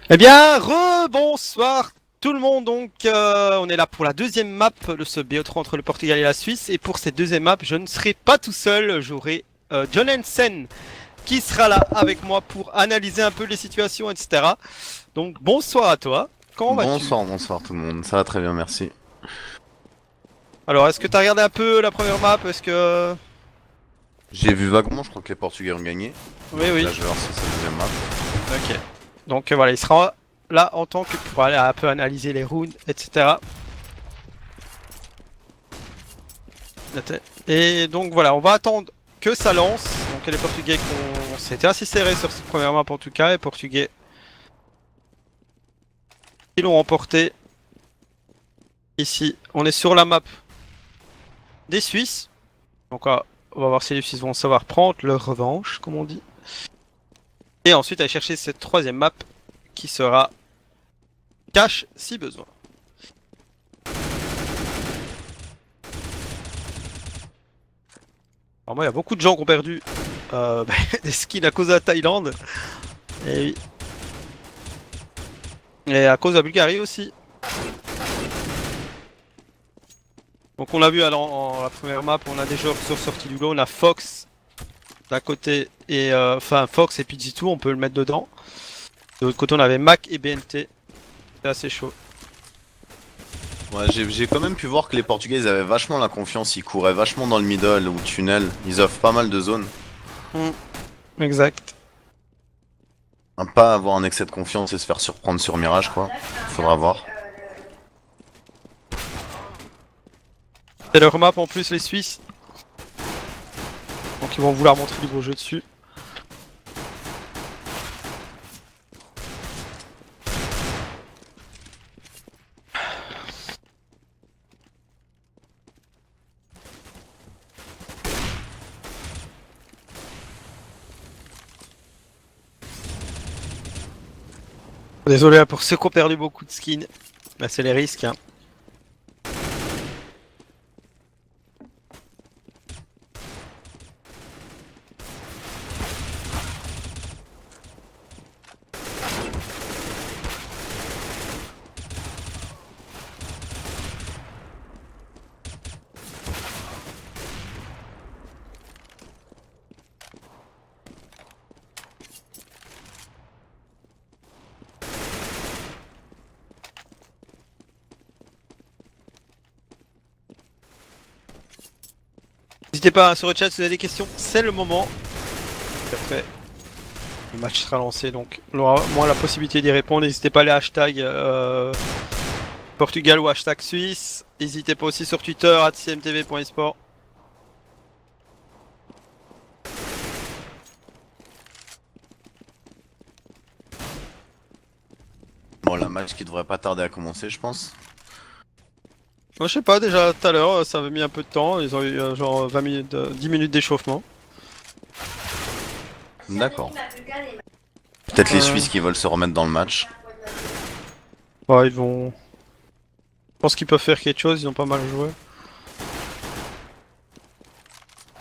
Eh bien, bonsoir tout le monde. Donc, on est là pour la deuxième map de ce BO3 entre le Portugal et la Suisse. Et pour cette deuxième map, je ne serai pas tout seul. J'aurai John Hansen qui sera là avec moi pour analyser un peu les situations, etc. Donc, bonsoir à toi. Comment vas-tu? Bonsoir tout le monde, ça va très bien, merci. Alors, est-ce que tu as regardé un peu la première map? Est-ce que... J'ai vu vaguement, je crois que les Portugais ont gagné. Oui, oui. Là, je vais voir si c'est la deuxième map. Ok. Donc, voilà, il sera là en tant que pour aller un peu analyser les rounds, etc. Et donc voilà, on va attendre que ça lance. Donc les Portugais c'était assez serré sur cette première map en tout cas. Les Portugais qui l'ont remporté. Ici, on est sur la map des Suisses. Donc on va voir si les Suisses vont savoir prendre leur revanche, comme on dit. Et ensuite aller chercher cette troisième map qui sera cache si besoin. Alors moi il y a beaucoup de gens qui ont perdu des skins à cause de la Thaïlande. Et oui. Et à cause de la Bulgarie aussi. Donc on l'a vu en la première map, on a des joueurs qui sont sortis du lot, on a Fox d'un côté et enfin Fox et Pidgeotto, on peut le mettre dedans. De l'autre côté on avait Mac et BNT. C'est assez chaud. Ouais, j'ai quand même pu voir que les Portugais ils avaient vachement la confiance, ils couraient vachement dans le middle ou tunnel, ils offrent pas mal de zones. Exact. À pas avoir un excès de confiance et se faire surprendre sur Mirage quoi, faudra voir. C'est leur map en plus les Suisses. Donc ils vont vouloir montrer du gros jeu dessus. Désolé pour ceux qui ont perdu beaucoup de skins. Bah, c'est les risques hein. N'hésitez pas sur le chat si vous avez des questions, c'est le moment. Après, le match sera lancé donc on aura moins la possibilité d'y répondre. N'hésitez pas à les hashtags Portugal ou hashtag Suisse. N'hésitez pas aussi sur Twitter @cmtv.esport. Bon, la match qui devrait pas tarder à commencer je pense. Moi, je sais pas, déjà tout à l'heure ça avait mis un peu de temps, ils ont eu genre 20 minutes, 10 minutes d'échauffement. D'accord. Peut-être les Suisses qui veulent se remettre dans le match. Ouais, ils vont... Je pense qu'ils peuvent faire quelque chose, ils ont pas mal joué.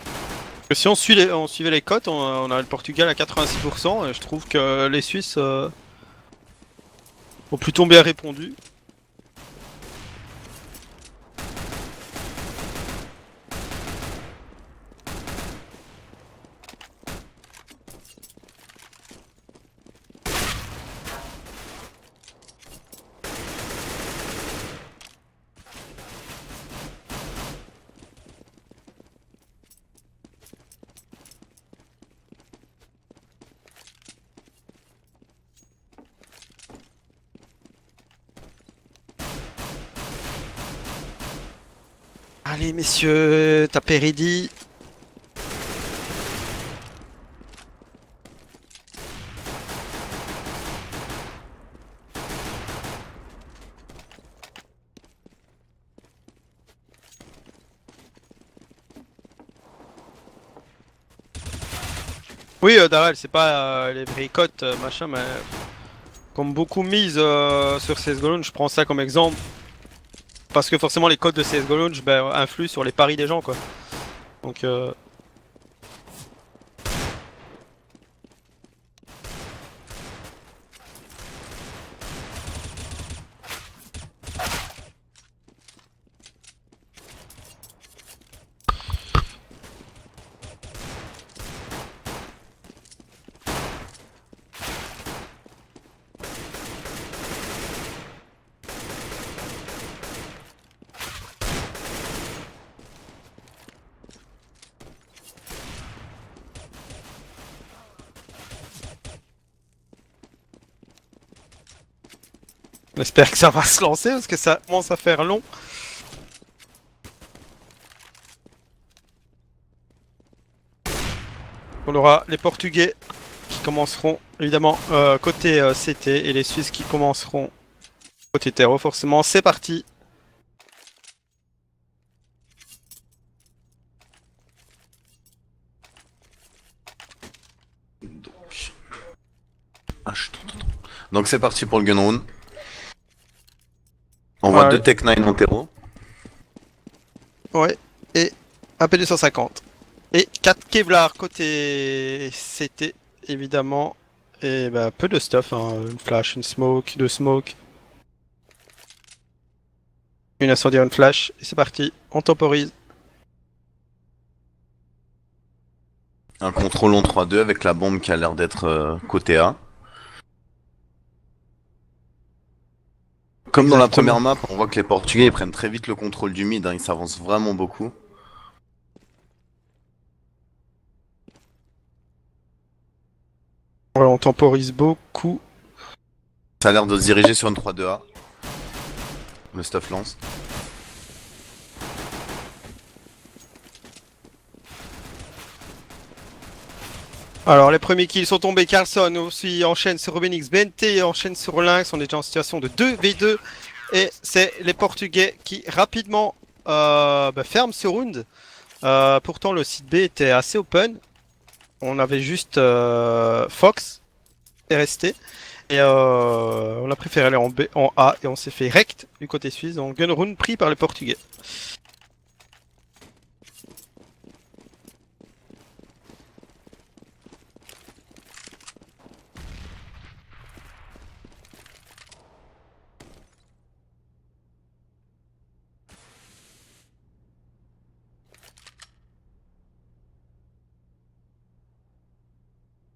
Parce que si on suivait les cotes, on a le Portugal à 86%, et je trouve que les Suisses ont plutôt bien répondu. Allez messieurs, tapez ready. Oui, Darrell, c'est pas les vraies cotes, machin, mais comme beaucoup mise sur CSGO Launch, je prends ça comme exemple. Parce que forcément les codes de CSGO Launch influent sur les paris des gens quoi. Donc On espère que ça va se lancer parce que ça commence à faire long. On aura les Portugais qui commenceront évidemment côté CT et les Suisses qui commenceront côté terreau forcément. C'est parti. Donc c'est parti pour le gun round. On voit Ouais. 2 Tech 9 en terreau. Ouais. Et un P250. Et 4 Kevlar côté CT évidemment. Et bah peu de stuff, hein. Une flash, une smoke, deux smoke. Une incendie, une flash. Et c'est parti. On temporise. Un contrôle en 3-2 avec la bombe qui a l'air d'être côté A. Comme dans la Exactement. première map, on voit que les Portugais ils prennent très vite le contrôle du mid, hein, ils s'avancent vraiment beaucoup. Ouais, on temporise beaucoup. Ça a l'air de se diriger sur une 3-2A. Le stuff lance. Alors les premiers kills sont tombés, Carlson aussi enchaîne sur Rubenix, BNT enchaîne sur Lynx, on est déjà en situation de 2v2 et c'est les Portugais qui rapidement ferment ce round. Pourtant le site B était assez open, on avait juste Fox et resté et on a préféré aller en B, en A et on s'est fait rect du côté suisse, donc gun round pris par les Portugais.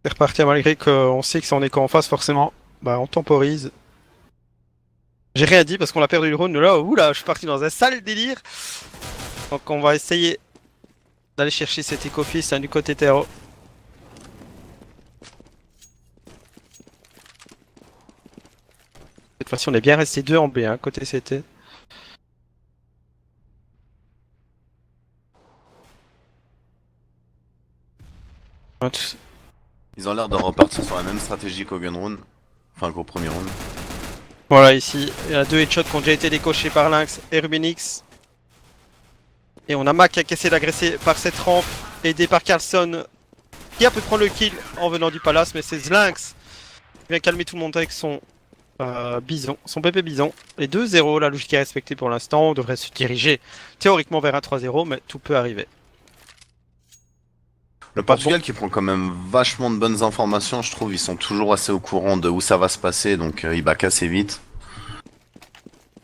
C'est reparti malgré qu'on sait que si on est qu'en face forcément, bah on temporise. J'ai rien dit parce qu'on a perdu le round là, oula, je suis parti dans un sale délire. Donc on va essayer d'aller chercher cet éco-fils du côté terreau. Cette fois-ci on est bien resté 2 en B, hein, côté CT. Ouais, Ils ont l'air de repartir sur la même stratégie qu'au gun round. Enfin qu'au premier round. voilà, ici, il y a 2 headshots qui ont déjà été décochés par Lynx et Rubenix. Et on a Mac qui a essayé d'agresser par cette rampe, aidé par Carlson, qui a pu prendre le kill en venant du palace, mais c'est Lynx qui vient calmer tout le monde avec son bison, son bébé bison. Et 2-0, la logique est respectée pour l'instant, on devrait se diriger théoriquement vers un 3-0, mais tout peut arriver. Le Portugal qui prend quand même vachement de bonnes informations, je trouve. Ils sont toujours assez au courant de où ça va se passer, donc ils back assez vite.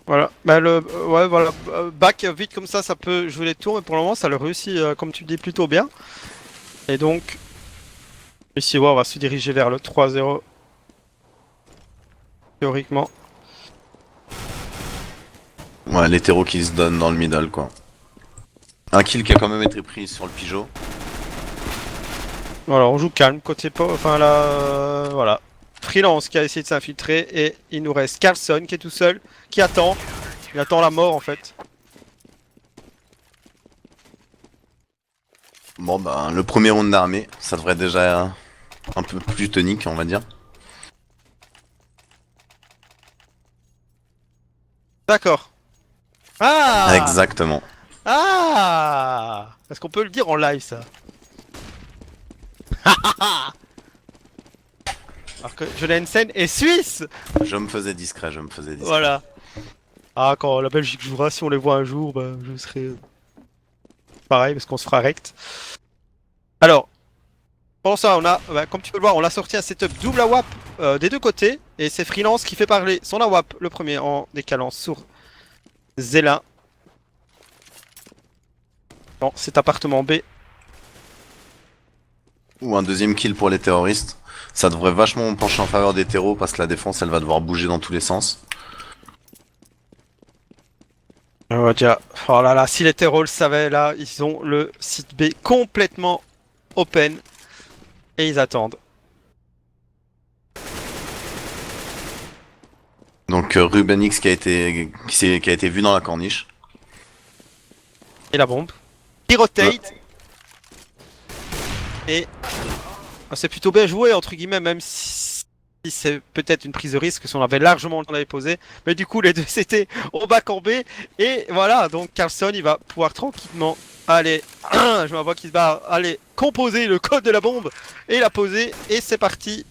Voilà, bah ouais voilà, back vite comme ça peut jouer les tours, mais pour le moment ça le réussit, comme tu dis, plutôt bien. Et donc, ici ouais, on va se diriger vers le 3-0. Théoriquement. Ouais, l'hétéro qui se donne dans le middle, quoi. Un kill qui a quand même été pris sur le Pigeot. Voilà, on joue calme, côté enfin là, voilà. Freelance qui a essayé de s'infiltrer, et il nous reste Carlson qui est tout seul, qui attend. Il attend la mort en fait. Bon, bah, le premier round d'armée, ça devrait déjà un peu plus tonique, on va dire. D'accord. Ah! Exactement. Ah! Est-ce qu'on peut le dire en live ça? Alors que Jolensen est suisse! Je me faisais discret, je me faisais discret. Voilà. Ah, quand la Belgique jouera, si on les voit un jour, bah, je serai pareil parce qu'on se fera rect. Alors, pendant ça, on a, bah, comme tu peux le voir, on a sorti un setup double AWAP des deux côtés. Et c'est Freelance qui fait parler son AWAP, le premier, en décalant sur Zélin. Dans cet appartement B. Ou un deuxième kill pour les terroristes. Ça devrait vachement pencher en faveur des terreaux parce que la défense elle va devoir bouger dans tous les sens. On va dire, oh là là, si les terreaux le savaient, là, ils ont le site B complètement open. Et ils attendent. Donc Ruben X qui a été vu dans la corniche. Et la bombe. Il rotate. Et c'est plutôt bien joué entre guillemets, même si c'est peut-être une prise de risque, si on avait largement le temps d'aller poser. Mais du coup les deux c'était au bac en B. Et voilà, donc Carlson il va pouvoir tranquillement aller, je me vois qu'il se barre, aller composer le code de la bombe et la poser. Et c'est parti.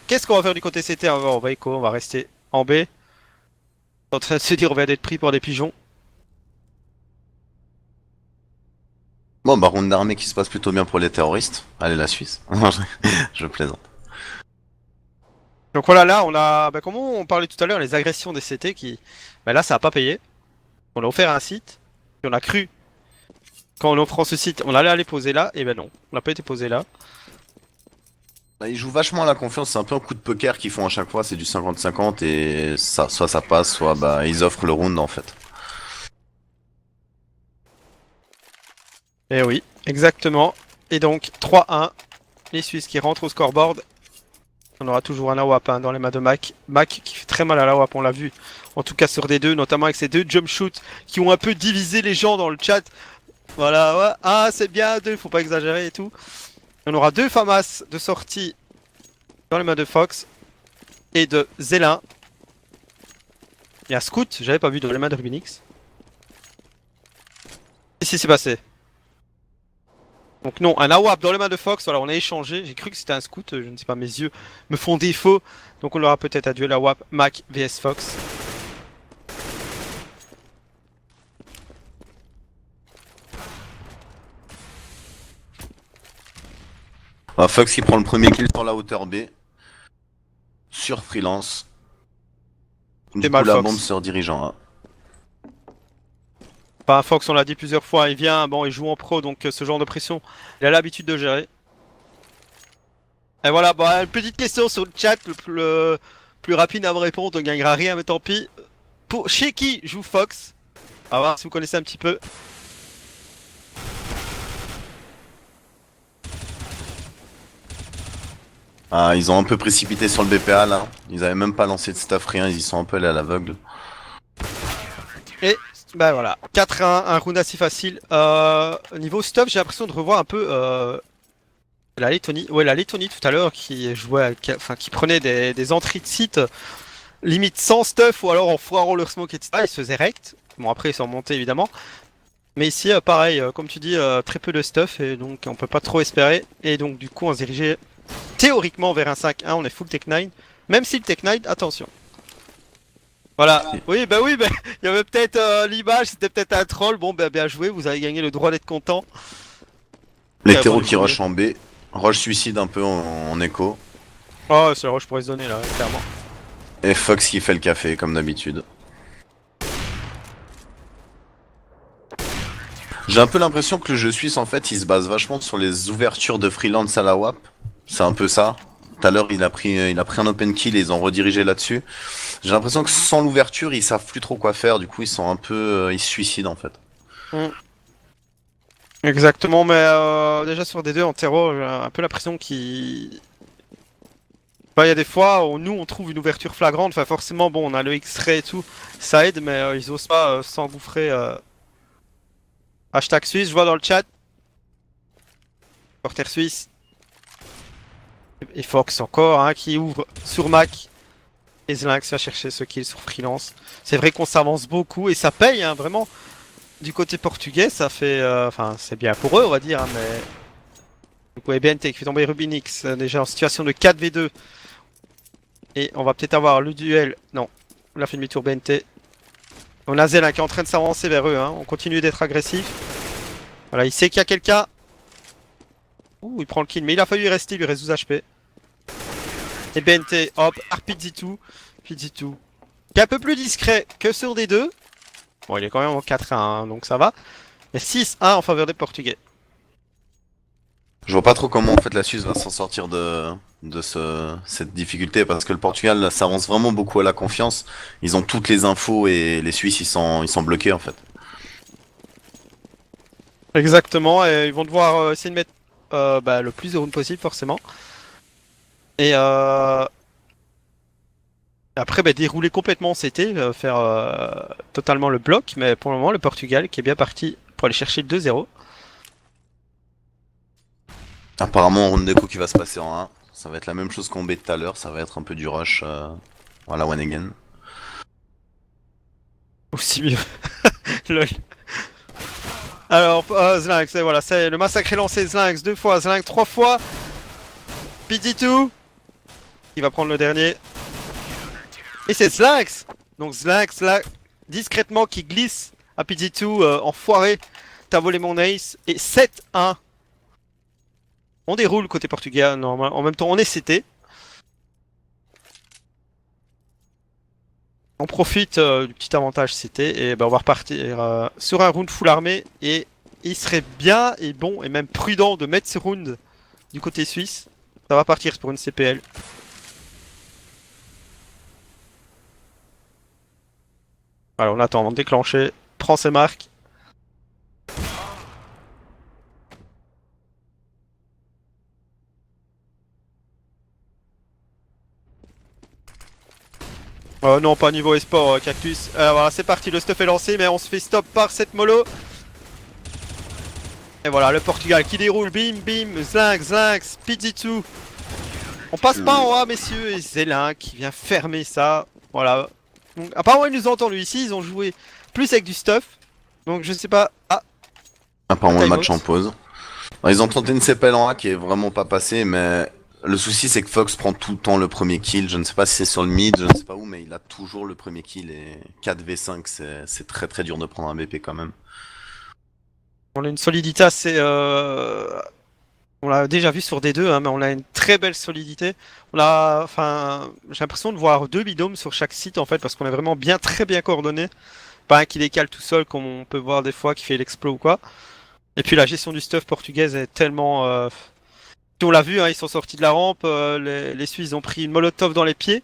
Qu'est-ce qu'on va faire du côté CT? On va écho, on va rester en B. En train de se dire on va être pris pour des pigeons. Bon bah round d'armée qui se passe plutôt bien pour les terroristes. Allez la Suisse. Je plaisante. Donc voilà, là on a, bah, comment on parlait tout à l'heure, les agressions des CT qui, bah, là ça a pas payé. On a offert un site, et on a cru, quand on offrant ce site, on allait aller poser là, et ben non, on n'a pas été posé là. Bah, ils jouent vachement à la confiance, c'est un peu un coup de poker qu'ils font à chaque fois, c'est du 50-50 et ça, soit ça passe, soit bah ils offrent le round en fait. Et oui, exactement. Et donc 3-1, les Suisses qui rentrent au scoreboard. On aura toujours un AWAP dans les mains de Mac. Mac qui fait très mal à l'AWAP, on l'a vu. En tout cas sur des deux, notamment avec ces deux jump shoots qui ont un peu divisé les gens dans le chat. Voilà, ouais. Ah c'est bien, deux, faut pas exagérer et tout. On aura deux FAMAS de sortie dans les mains de Fox et de Zélin. Il y a Scout, j'avais pas vu dans les mains de Rubinix. Qu'est-ce qui s'est passé? Donc non, un AWAP dans les mains de Fox, voilà, on a échangé, j'ai cru que c'était un Scout, je ne sais pas, mes yeux me font défaut. Donc on aura peut-être un duel AWAP Mac vs Fox. Bah, Fox qui prend le premier kill sur la hauteur B. Sur freelance. Du coup mal, la Fox. bombe se redirigeant A. Enfin, Fox, on l'a dit plusieurs fois, il vient, bon, il joue en pro, donc ce genre de pression, il a l'habitude de gérer. Et voilà, bon, une petite question sur le chat, le plus rapide à me répondre, on gagnera rien, mais tant pis. Chez qui joue Fox? On va voir si vous connaissez un petit peu. Ah, ils ont un peu précipité sur le BPA là. Ils avaient même pas lancé de stuff, rien, ils y sont un peu allés à l'aveugle. Et bah voilà, 4-1, un round assez facile. Niveau stuff, j'ai l'impression de revoir un peu la Lettonie. Ouais, la Lettonie tout à l'heure qui jouait, qui prenait des entrées de site limite sans stuff ou alors en foirant leur smoke etc. Ils se faisaient rect. Bon après ils sont remontés évidemment. Mais ici pareil, comme tu dis, très peu de stuff et donc on peut pas trop espérer. Et donc du coup on se dirigeait théoriquement vers un 5-1, on est full Tech 9. Même si le Tech 9, attention. Voilà, oui, il y avait peut-être l'image, c'était peut-être un troll, bon bah bien joué, vous avez gagné le droit d'être content. Les Ok, terreaux bon, qui rushent en B. Rush suicide un peu en écho. Oh, c'est le rush pour se donner là, clairement. Et Fox qui fait le café comme d'habitude. J'ai un peu l'impression que le jeu suisse en fait il se base vachement sur les ouvertures de freelance à la WAP. C'est un peu ça. Tout à l'heure il a pris un open kill et ils ont redirigé là-dessus. J'ai l'impression que sans l'ouverture ils savent plus trop quoi faire, du coup ils sont un peu... ils se suicident en fait. Exactement, mais déjà sur des deux en terreau, j'ai un peu l'impression qu'il... Bah, il y a des fois où nous on trouve une ouverture flagrante, enfin forcément bon on a le X-ray et tout, ça aide, mais ils osent pas s'engouffrer. Hashtag Suisse, je vois dans le chat. Porter Suisse. Et Fox encore, hein, qui ouvre sur Mac. Et Zlynx va chercher ce kill sur freelance. C'est vrai qu'on s'avance beaucoup et ça paye, hein, vraiment. Du côté portugais, ça fait... Enfin, c'est bien pour eux, on va dire, hein, mais... Du coup, EBNT qui fait tomber Rubinix, déjà en situation de 4v2. Et on va peut-être avoir le duel... Non, on a fait demi-tour BNT. On a Zlynx qui est en train de s'avancer vers eux, hein. On continue d'être agressif. Voilà, il sait qu'il y a quelqu'un. Ouh, il prend le kill, mais il a fallu y rester, il lui reste 12 HP. Et BNT, hop, Arpizzitu, Pizzitu, qui est un peu plus discret que sur des deux. Bon, il est quand même en 4-1, hein, donc ça va. Et 6-1 en faveur des Portugais. Je vois pas trop comment en fait la Suisse va s'en sortir cette difficulté parce que le Portugal là, s'avance vraiment beaucoup à la confiance. Ils ont toutes les infos et les Suisses ils sont bloqués en fait. Exactement, et ils vont devoir essayer de mettre bah, le plus de rounds possible, forcément. Et Après, bah, dérouler complètement CT, faire totalement le bloc, mais pour le moment, le Portugal qui est bien parti pour aller chercher le 2-0. Apparemment, round d'écho qui va se passer en 1. Ça va être la même chose qu'en B tout à l'heure, ça va être un peu du rush. Voilà, one again. Aussi mieux. Lol. Alors, Zlinx, et voilà, c'est le massacre est lancé. Zlinx 2 fois, Zlinx 3 fois. PD2 il va prendre le dernier. Et c'est Zlinx. Donc Zlinx là, discrètement qui glisse à PD2, enfoiré. T'as volé mon ace. Et 7-1. On déroule côté portugais, normal. En même temps, on est CT. On profite du petit avantage CT et ben, on va repartir sur un round full armé. Et il serait bien et bon et même prudent de mettre ce round du côté suisse. Ça va partir pour une CPL. Alors on attend avant de déclencher. Prend ses marques. Non, pas niveau esport, Cactus. Voilà, c'est parti, le stuff est lancé, mais on se fait stop par cette mollo. Et voilà, le Portugal qui déroule, bim, bim, Zlinx, Zlinx, Pizzitu. On passe pas en A, messieurs, et Zélin qui vient fermer ça. Voilà. Donc, apparemment, ils nous ont entendu ici, ils ont joué plus avec du stuff. Donc, je sais pas. Ah, Apparemment, le Time match out. en pause. Alors, ils ont tenté une CPL en A qui est vraiment pas passée, mais le souci c'est que Fox prend tout le temps le premier kill. Je ne sais pas si c'est sur le mid, je ne sais pas où, mais il a toujours le premier kill et 4v5, c'est très très dur de prendre un BP quand même. On a une solidité assez. On l'a déjà vu sur D2, hein, mais on a une très belle solidité. On a, enfin, j'ai l'impression de voir 2 bidômes sur chaque site en fait, parce qu'on est vraiment bien, très bien coordonné. Pas un qui décale tout seul, comme on peut voir des fois, qui fait l'explo ou quoi. Et puis la gestion du stuff portugaise est tellement. On l'a vu, hein, ils sont sortis de la rampe. Les Suisses ont pris une molotov dans les pieds.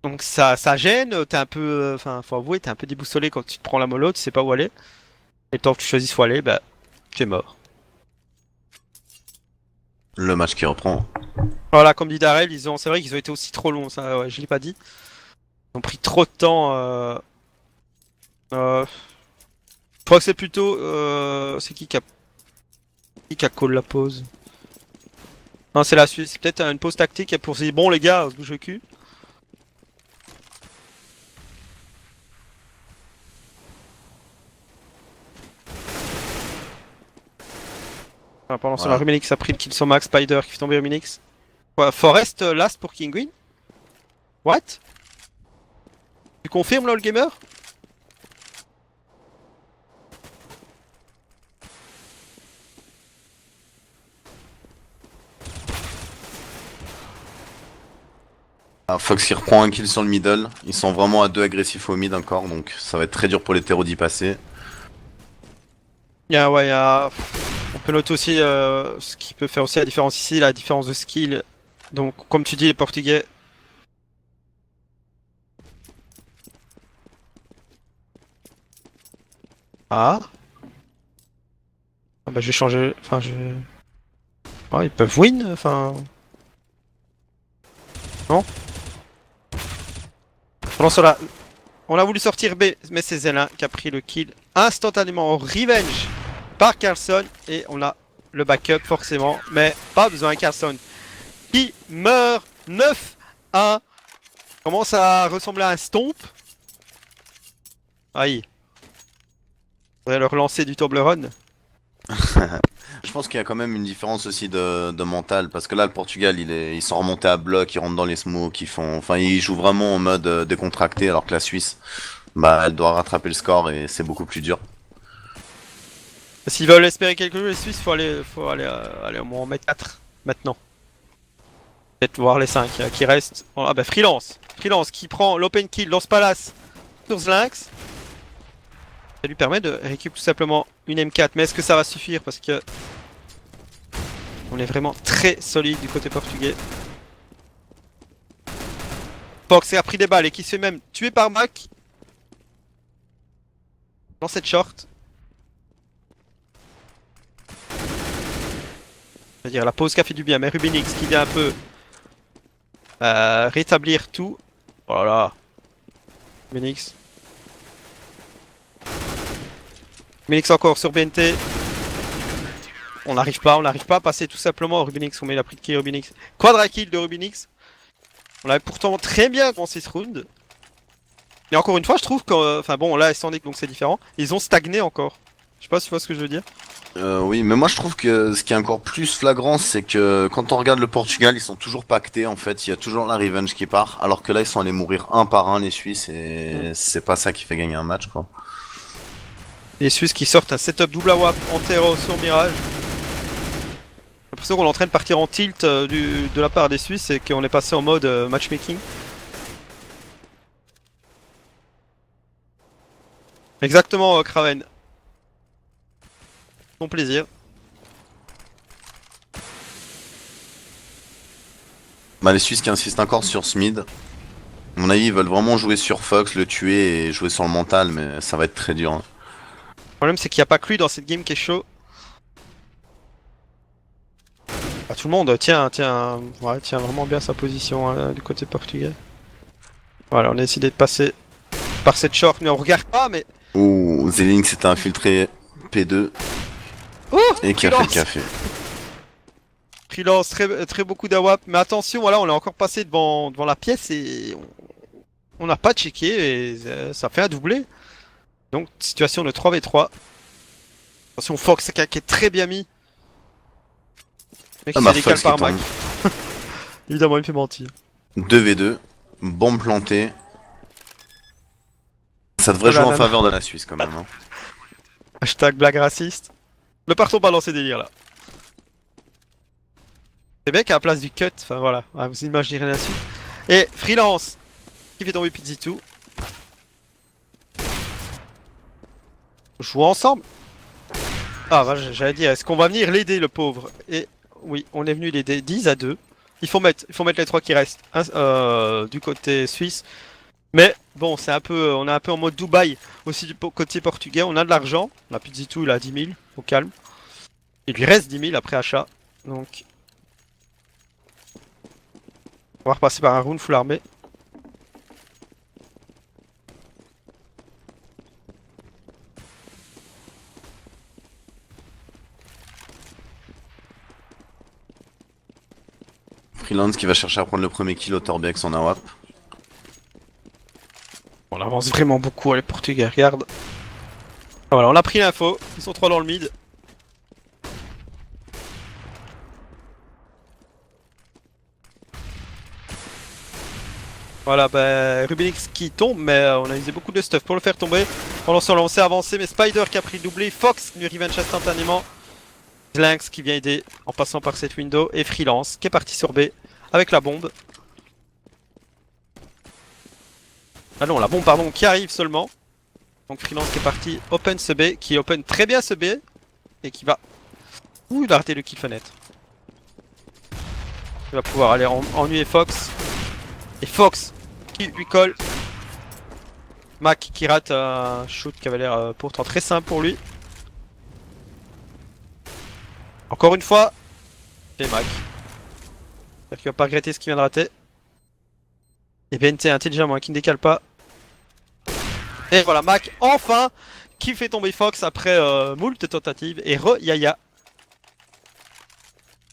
Donc ça gêne. T'es un peu, enfin, faut avouer, t'es un peu déboussolé quand tu te prends la molotov, tu sais pas où aller. Et tant que tu choisis où aller, bah, tu es mort. Le match qui reprend. Voilà, comme dit Darrell, c'est vrai qu'ils ont été aussi trop longs, ça, ouais, je l'ai pas dit. Ils ont pris trop de temps. Je crois que c'est plutôt. C'est qui a call la pause? Non, c'est la Suisse. C'est peut-être une pause tactique pour se dire bon, les gars, bouge le cul. Voilà, pendant ce temps, Voilà. Ruminix a pris le kill sur Max, Spider qui fait tomber Ruminix. Quoi, Forest last pour Kinguin? What? Tu confirmes, LOL Gamer? Ah, Fox qui reprend un kill sur le middle. Ils sont vraiment à 2 agressifs au mid encore, donc ça va être très dur pour les terreaux d'y passer. Ouais, on peut noter aussi ce qui peut faire aussi la différence ici, la différence de skill. Donc, comme tu dis, les Portugais. Ah. Ah bah, je vais changer. Enfin, je. Ouais, ils peuvent win, enfin. Non? On a voulu sortir B, mais c'est Zelin qui a pris le kill instantanément en revenge par Carlson. Et on a le backup forcément, mais pas besoin de Carlson qui meurt 9-1. Commence à ressembler à un stomp. Aïe. Faudrait leur lancer du Toblerone. Je pense qu'il y a quand même une différence aussi de mental, parce que là, le Portugal, ils sont remontés à bloc, ils rentrent dans les smokes, enfin, ils jouent vraiment en mode décontracté, alors que la Suisse, bah, elle doit rattraper le score et c'est beaucoup plus dur. S'ils veulent espérer quelque chose, les Suisses, aller au moins en mettre 4 maintenant. Peut-être voir les 5 qui restent. Ah bah Freelance. Freelance qui prend l'open kill, lance palace sur Zlinx. Ça lui permet de récupérer tout simplement une M4. Mais est-ce que ça va suffire? Parce que on est vraiment très solide du côté portugais. Fox a pris des balles et qui se fait même tuer par Mac dans cette short. C'est-à-dire la pause qui a fait du bien, mais Rubinix qui vient un peu rétablir tout. Oh là là. Rubinix. Rubinix encore sur BNT. On n'arrive pas à passer tout simplement Rubinix. Il a pris de kill Rubinix. Quadra kill de Rubinix. On l'avait pourtant très bien commencé ce round. Et encore une fois, je trouve que. Enfin bon, là, sans donc c'est différent. Ils ont stagné encore. Je sais pas si tu vois ce que je veux dire. Oui, mais moi je trouve que ce qui est encore plus flagrant, c'est que quand on regarde le Portugal, ils sont toujours pactés en fait. Il y a toujours la revenge qui part, alors que là ils sont allés mourir un par un les Suisses et c'est pas ça qui fait gagner un match quoi. Les Suisses qui sortent un setup double AWP en terreau sur Mirage. J'ai l'impression qu'on est en train de partir en tilt de la part des Suisses et qu'on est passé en mode matchmaking. Exactement, Kraven. Ton plaisir. Bah les Suisses qui insistent encore sur Smid. À mon avis, ils veulent vraiment jouer sur Fox, le tuer et jouer sur le mental, mais ça va être très dur, hein. Le problème c'est qu'il n'y a pas que lui dans cette game qui est chaud. Ah, tout le monde tient vraiment bien sa position hein, du côté portugais. Voilà, on a décidé de passer par cette short, mais on regarde pas, mais... Ouh, Zeling s'était infiltré P2 Oh, et qui a fait le freelance. café. Freelance, très beaucoup d'AWAP, mais attention, voilà, on est encore passé devant la pièce et on n'a pas checké et ça fait un doublé. Donc, situation de 3v3. Attention, Fox qui est très bien mis. Mec, Ah il bah se décale Fox qui par tombe. Mac. Évidemment, il me fait mentir. 2v2, bombe plantée. Ça devrait Oh là jouer en là là. faveur de la Suisse quand même, hein. Hashtag blague raciste. Ne partons pas dans ces délires là. C'est bien qu'à la place du cut, enfin voilà, vous imaginerez la suite. Et Freelance qui fait tomber Pizzitou. Jouons ensemble. Ah, bah, j'allais dire, est-ce qu'on va venir l'aider le pauvre? Et oui, on est venu l'aider 10 à 2. Il faut mettre les 3 qui restent du côté suisse. Mais bon, c'est un peu, on est un peu en mode Dubaï aussi du côté portugais. On a de l'argent. On a Pizzitou, il a 10 000 au calme. Il lui reste 10 000 après achat. Donc, on va repasser par un round full armé. Freelance qui va chercher à prendre le premier kill au Torbi avec son AWP. On avance vraiment beaucoup, les Portugais, regarde. Ah, voilà, on a pris l'info. Ils sont 3 dans le mid. Voilà, bah, Rubinix qui tombe, mais on a usé beaucoup de stuff pour le faire tomber. Pendant ce temps, on s'est avancé, mais Spider qui a pris le doublé, Fox lui revenge instantanément. Zlanx qui vient aider en passant par cette window, et Freelance qui est parti sur B avec la bombe. Ah non, la bombe, pardon, qui arrive seulement. Donc Freelance qui est parti open ce B, qui open très bien ce B, et qui va... Ouh, il a raté le kill fenêtre. Il va pouvoir aller ennuyer Fox. Et Fox qui lui colle. Mac qui rate un shoot qui avait l'air pourtant très simple pour lui. Encore une fois, c'est Mac. J'espère qu'il va pas regretter ce qu'il vient de rater. Et BNT intelligemment qui ne décale pas. Et voilà, Mac enfin qui fait tomber Fox après moult tentatives. Et Yaya.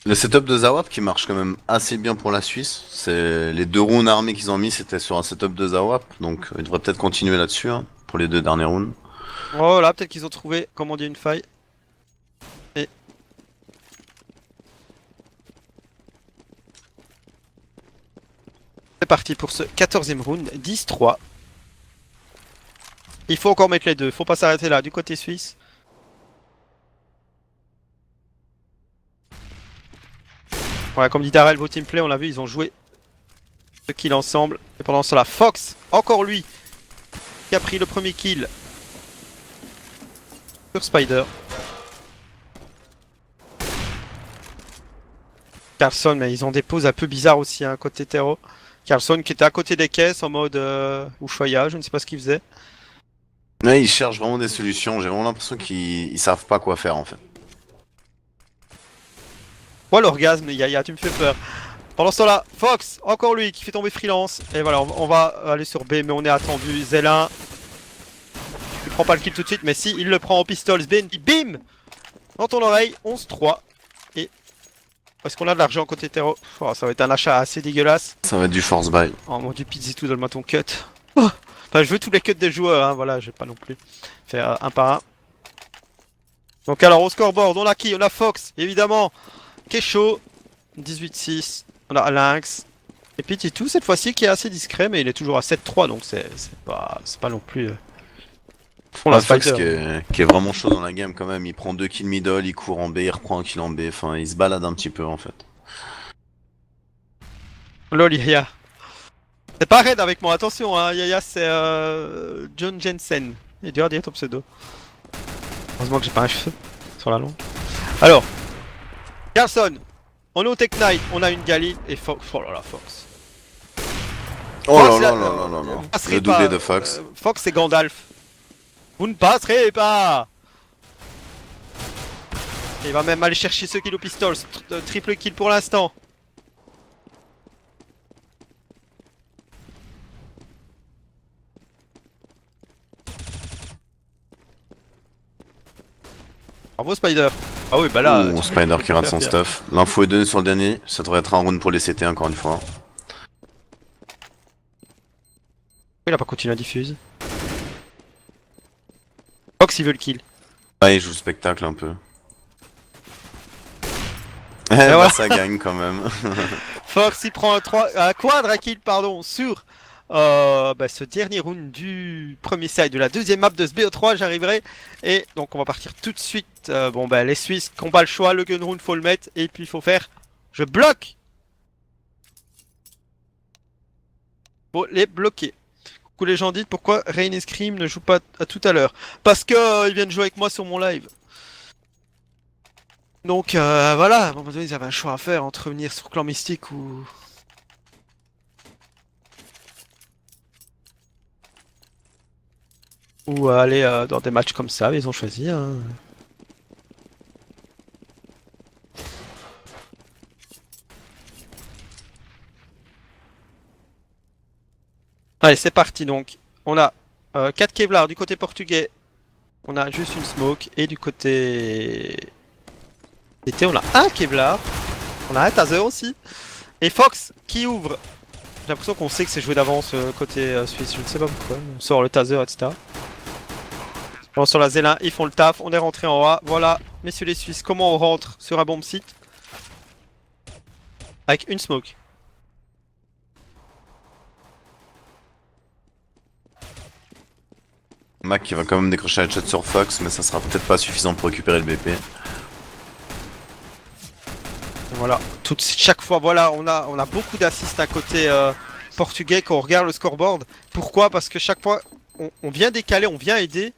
Le setup de Zawap qui marche quand même assez bien pour la Suisse. C'est les 2 rounds armés qu'ils ont mis, c'était sur un setup de Zawap, donc ils devraient peut-être continuer là-dessus hein, pour les 2 derniers rounds. Oh là, peut-être qu'ils ont trouvé, comment dire, une faille. Et... c'est parti pour ce 14ème round, 10-3. Il faut encore mettre les deux, faut pas s'arrêter là, du côté suisse. Ouais, comme dit Darrell, vos teamplay, on l'a vu, ils ont joué ce kill ensemble. Et pendant cela, Fox, encore lui, qui a pris le premier kill sur Spider. Carlson, mais ils ont des poses un peu bizarres aussi, hein, côté terreau. Carlson qui était à côté des caisses en mode Ushuaïa, je ne sais pas ce qu'il faisait. Ouais, ils cherchent vraiment des solutions, j'ai vraiment l'impression qu'ils savent pas quoi faire en fait. Oh l'orgasme, Yaya, tu me fais peur. Pendant ce temps-là, Fox, encore lui qui fait tomber Freelance. Et voilà, on va aller sur B, mais on est attendu. Zélin. Il prend pas le kill tout de suite, mais si, il le prend en pistols. Bim! Dans ton oreille, 11-3. Et est-ce qu'on a de l'argent côté terreau? Oh, ça va être un achat assez dégueulasse. Ça va être du force buy. Oh mon dieu, Pizzitou, donne-moi ton cut. Oh, enfin, je veux tous les cuts des joueurs, hein, voilà, je vais pas non plus faire un par un. Donc alors, au scoreboard, on a qui? On a Fox, évidemment. Qui est chaud. 18-6. On a Lynx. Et Pizzitou, cette fois-ci, qui est assez discret, mais il est toujours à 7-3, donc c'est pas non plus... Pour la Fox Spider. qui est vraiment chaud dans la game quand même. Il prend 2 kills middle, il court en B, il reprend un kill en B. Enfin, il se balade un petit peu en fait. Lol, Yaya. C'est pas raid avec moi, attention, hein. Yaya, c'est John Jensen. Il est dur à dire ton pseudo. Heureusement que j'ai pas un cheveu sur la longue. Alors, Carlson, on est au Tech Knight, on a une Galil et Fox. Oh là là, Fox. Oh là Fox, là là, là là là là. vous passerez Le doublé pas, de Fox. Fox et Gandalf. Vous ne passerez pas. Il va même aller chercher ce kill au pistols. Triple kill pour l'instant. Bravo Spider. Ah oui, bah là. Ouh, Spider qui rate son stuff. L'info est donnée sur le dernier. Ça devrait être un round pour les CT encore une fois. Il a pas continué à diffuse. Fox il veut le kill. Ouais, il joue le spectacle un peu. Eh voilà. bah ça gagne quand même. Fox il prend un quadra kill pardon sur ce dernier round du premier side de la deuxième map de ce BO3 j'arriverai. Et donc on va partir tout de suite. Les Suisses qui n'ont pas le choix, le gun round faut le mettre. Et puis il faut faire. Je bloque. Faut les bloquer. Coucou les gens, dites pourquoi Rain et Scream ne jouent pas à tout à l'heure. Parce que ils viennent jouer avec moi sur mon live. Donc voilà, à un moment donné ils avaient un choix à faire entre venir sur Clan Mystique ou aller dans des matchs comme ça, ils ont choisi. Hein. Allez, c'est parti donc. On a 4 Kevlar du côté portugais. On a juste une smoke. Et du côté été, on a un Kevlar. On a un taser aussi. Et Fox qui ouvre. J'ai l'impression qu'on sait que c'est joué d'avance côté suisse. Je ne sais pas pourquoi. On sort le taser, etc. Bon, sur la Zélin, ils font le taf. On est rentré en A. Voilà, messieurs les Suisses, comment on rentre sur un bomb site avec une smoke. Mac qui va quand même décrocher la shot sur Fox, mais ça sera peut-être pas suffisant pour récupérer le BP. Voilà, chaque fois, voilà, on a beaucoup d'assists à côté portugais quand on regarde le scoreboard. Pourquoi? Parce que chaque fois, on vient décaler, on vient aider.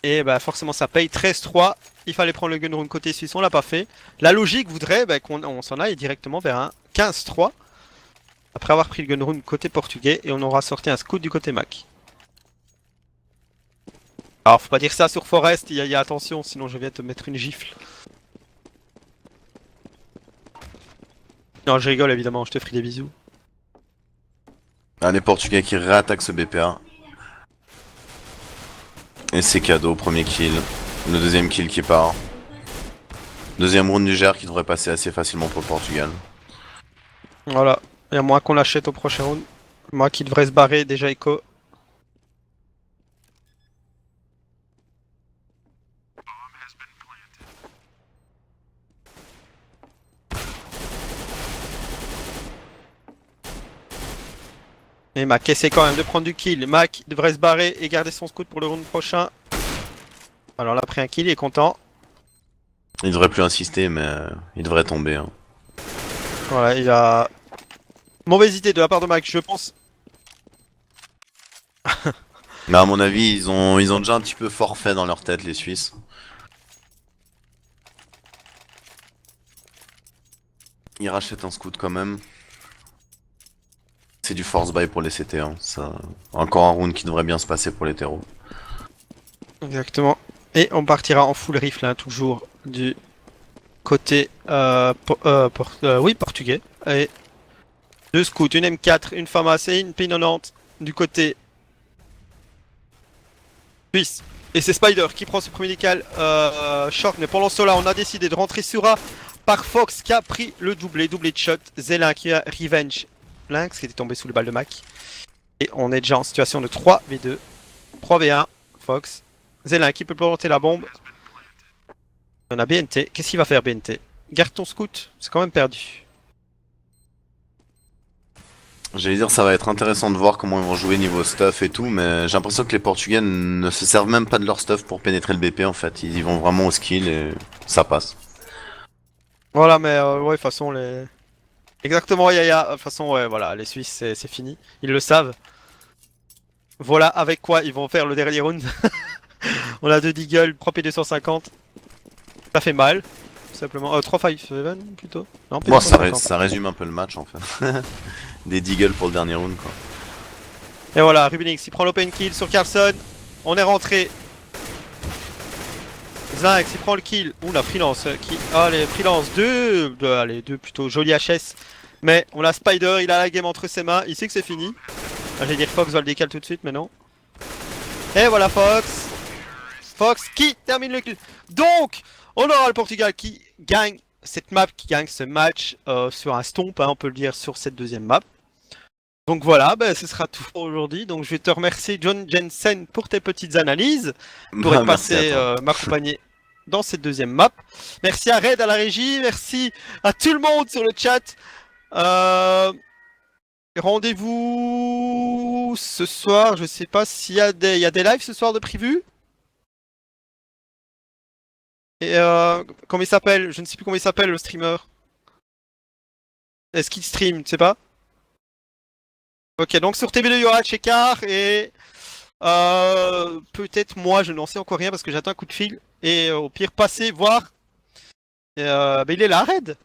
Et bah forcément ça paye 13-3. Il fallait prendre le gun room côté suisse, on l'a pas fait. La logique voudrait qu'on s'en aille directement vers un 15-3. Après avoir pris le gun room côté portugais. Et on aura sorti un scout du côté Mac. Alors faut pas dire ça sur Forest, il y a attention, sinon je viens te mettre une gifle. Non je rigole évidemment, je te ferai des bisous. Ah, les Portugais qui réattaquent ce BPA. Et c'est cadeau, premier kill. Le deuxième kill qui part. Deuxième round du GR qui devrait passer assez facilement pour le Portugal. Voilà, et à moins qu'on l'achète au prochain round. Moi qui devrais se barrer déjà Echo. Et Mac essaie quand même de prendre du kill. Mac devrait se barrer et garder son scout pour le round prochain. Alors là, après un kill, il est content. Il devrait plus insister, mais il devrait tomber. Hein. Voilà, il a... Mauvaise idée de la part de Mac, je pense. Mais à mon avis, ils ont déjà un petit peu forfait dans leur tête, les Suisses. Ils rachètent un scout quand même. C'est du force buy pour les CT. Hein. Ça... Encore un round qui devrait bien se passer pour les terreaux. Exactement. Et on partira en full rifle, hein, toujours du côté oui, portugais. Et 2 scouts, une M4, une FAMAS et une P90 du côté suisse. Et c'est Spider qui prend ce premier décal short. Mais pendant cela, on a décidé de rentrer sur A par Fox qui a pris le doublé de shot. Zélin qui a revenge Lynx qui était tombé sous le balle de Mac. Et on est déjà en situation de 3v2. 3v1. Fox. Zélin qui peut planter la bombe. On a BNT. Qu'est-ce qu'il va faire BNT? Garde ton scout. C'est quand même perdu. J'allais dire, ça va être intéressant de voir comment ils vont jouer niveau stuff et tout, mais j'ai l'impression que les Portugais ne se servent même pas de leur stuff pour pénétrer le BP en fait. Ils y vont vraiment au skill et ça passe. Voilà, mais ouais, de toute façon, les. Exactement, Yaya. De toute façon, ouais, voilà, les Suisses, c'est fini. Ils le savent. Voilà avec quoi ils vont faire le dernier round. On a 2 Deagle, 3 P250. Ça fait mal. Tout simplement. 3-5-7 plutôt. Non, Bon, P250. ça résume un peu le match en fait. Des Deagle pour le dernier round quoi. Et voilà, Rubinix, il prend l'open kill sur Carlson. On est rentré. Zinx, il prend le kill. Ouh, la freelance qui. Allez, freelance 2. Allez, 2 plutôt. Joli HS. Mais on a Spider, il a la game entre ses mains. Il sait que c'est fini. J'allais dire Fox va le décaler tout de suite, mais non. Et voilà Fox. Fox qui termine le kill. Donc, on aura le Portugal qui gagne cette map, qui gagne ce match sur un stomp, hein, on peut le dire, sur cette deuxième map. Donc voilà, ben, ce sera tout pour aujourd'hui. Donc je vais te remercier John Jensen pour tes petites analyses, pour être Merci passé à toi. m'accompagner dans cette deuxième map. Merci à Red à la régie, merci à tout le monde sur le chat. Rendez-vous ce soir, je sais pas s'il y a des lives ce soir de prévu. Et comment il s'appelle? Je ne sais plus comment il s'appelle le streamer. Est-ce qu'il stream? Tu sais pas? Ok, donc sur TB2 il y aura Chekar et peut-être moi je n'en sais encore rien parce que j'attends un coup de fil. Et au pire passer voir. Et, bah, il est là, Red.